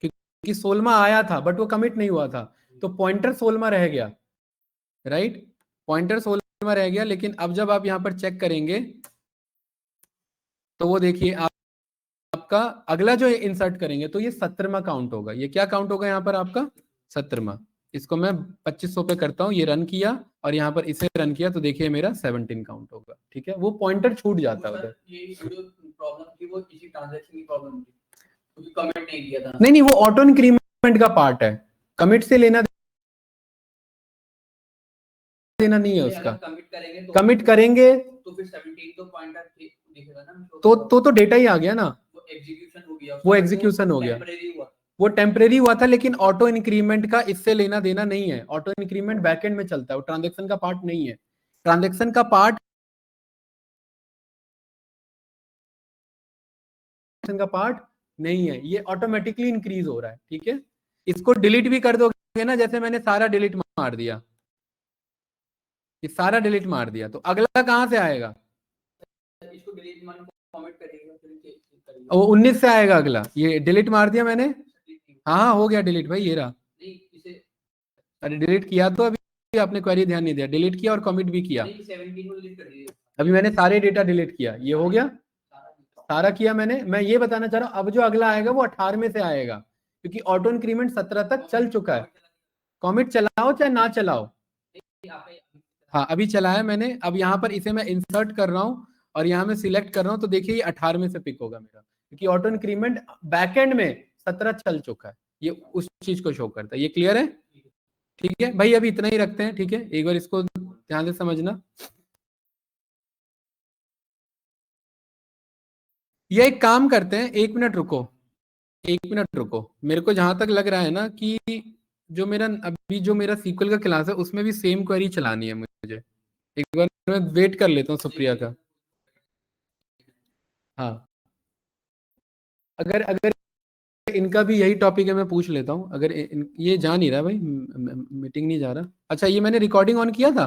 क्योंकि 16वां आया था बट वो कमिट नहीं हुआ था, तो पॉइंटर 16वां रह गया, राइट। पॉइंटर 16वां रह गया, लेकिन अब जब आप यहाँ पर चेक करेंगे तो वो देखिए आपका अगला जो इंसर्ट करेंगे तो ये 17वां काउंट होगा। ये क्या काउंट होगा यहाँ पर आपका, 17वां। इसको मैं 2500 पे करता हूँ, ये रन किया और यहाँ पर इसे रन किया तो देखिए मेरा 17 काउंट होगा। ठीक है, वो पॉइंटर छूट जाता है उधर। ये जो प्रॉब्लम थी वो किसी ट्रांजैक्शन की प्रॉब्लम थी, क्योंकि कमिट नहीं किया था। नहीं, वो ऑटो इंक्रीमेंट का पार्ट है, कमिट से लेना देना नहीं है उसका। कमिट करेंगे तो फिर 17 तो पॉइंटर दिखेगा ना, तो डेटा ही आ गया ना, वो एग्जीक्यूशन हो गया, वो एग्जीक्यूशन हो गया, वो टेम्परेरी हुआ था। लेकिन ऑटो इंक्रीमेंट का इससे लेना देना नहीं है, ऑटो इंक्रीमेंट बैकएंड में चलता है, वो ट्रांजैक्शन का पार्ट नहीं है। ट्रांजैक्शन का पार्ट नहीं है, ये ऑटोमेटिकली इंक्रीज हो रहा है। ठीक है, इसको डिलीट भी कर दोगे ना, जैसे मैंने सारा डिलीट मार दिया, ये सारा डिलीट मार दिया, तो अगला कहाँ से आएगा? इसको डिलीट मान कमेंट करिएगा फिर करिएगा। वो 19 से आएगा अगला। ये डिलीट मार दिया मैंने। हाँ हाँ हो गया डिलीट भाई, ये रहा। नहीं इसे अरे डिलीट किया तो अभी आपने क्वेरी ध्यान नहीं दिया, डिलीट किया और कमिट भी किया। नहीं 17 को डिलीट कर दीजिए। अभी मैंने सारे डेटा डिलीट किया, ये हो गया, सारा सारा किया मैंने। मैं ये बताना चाह रहा हूँ अब जो अगला आएगा वो 18वें से आएगा, क्योंकि ऑटो इंक्रीमेंट 17 तक चल चुका है। कॉमिट चलाओ चाहे ना चलाओ, हाँ अभी चलाया मैंने। अब यहाँ पर इसे मैं इंसर्ट कर रहा हूँ और यहाँ मैं सिलेक्ट कर रहा हूँ, तो देखिए ये 18वें से पिक होगा मेरा, क्योंकि ऑटो इंक्रीमेंट बैकएंड में 17 चल चुका है। ये उस चीज को शो करता है। ये क्लियर है? ठीक है भाई, अभी इतना ही रखते हैं। ठीक है, एक बार इसको ध्यान से समझना। ये एक काम करते हैं, 1 मिनट रुको, 1 मिनट रुको। मेरे को जहां तक लग रहा है ना कि जो मेरा अभी जो मेरा सीक्वल का क्लास है उसमें भी सेम क्वेरी चलानी है मुझे। एक बार मैं वेट कर लेता हूँ सुप्रिया का। हाँ अगर अगर इनका भी यही टॉपिक है मैं पूछ लेता हूँ। अगर ये जा नहीं रहा भाई, मीटिंग नहीं जा रहा। अच्छा ये मैंने रिकॉर्डिंग ऑन किया था।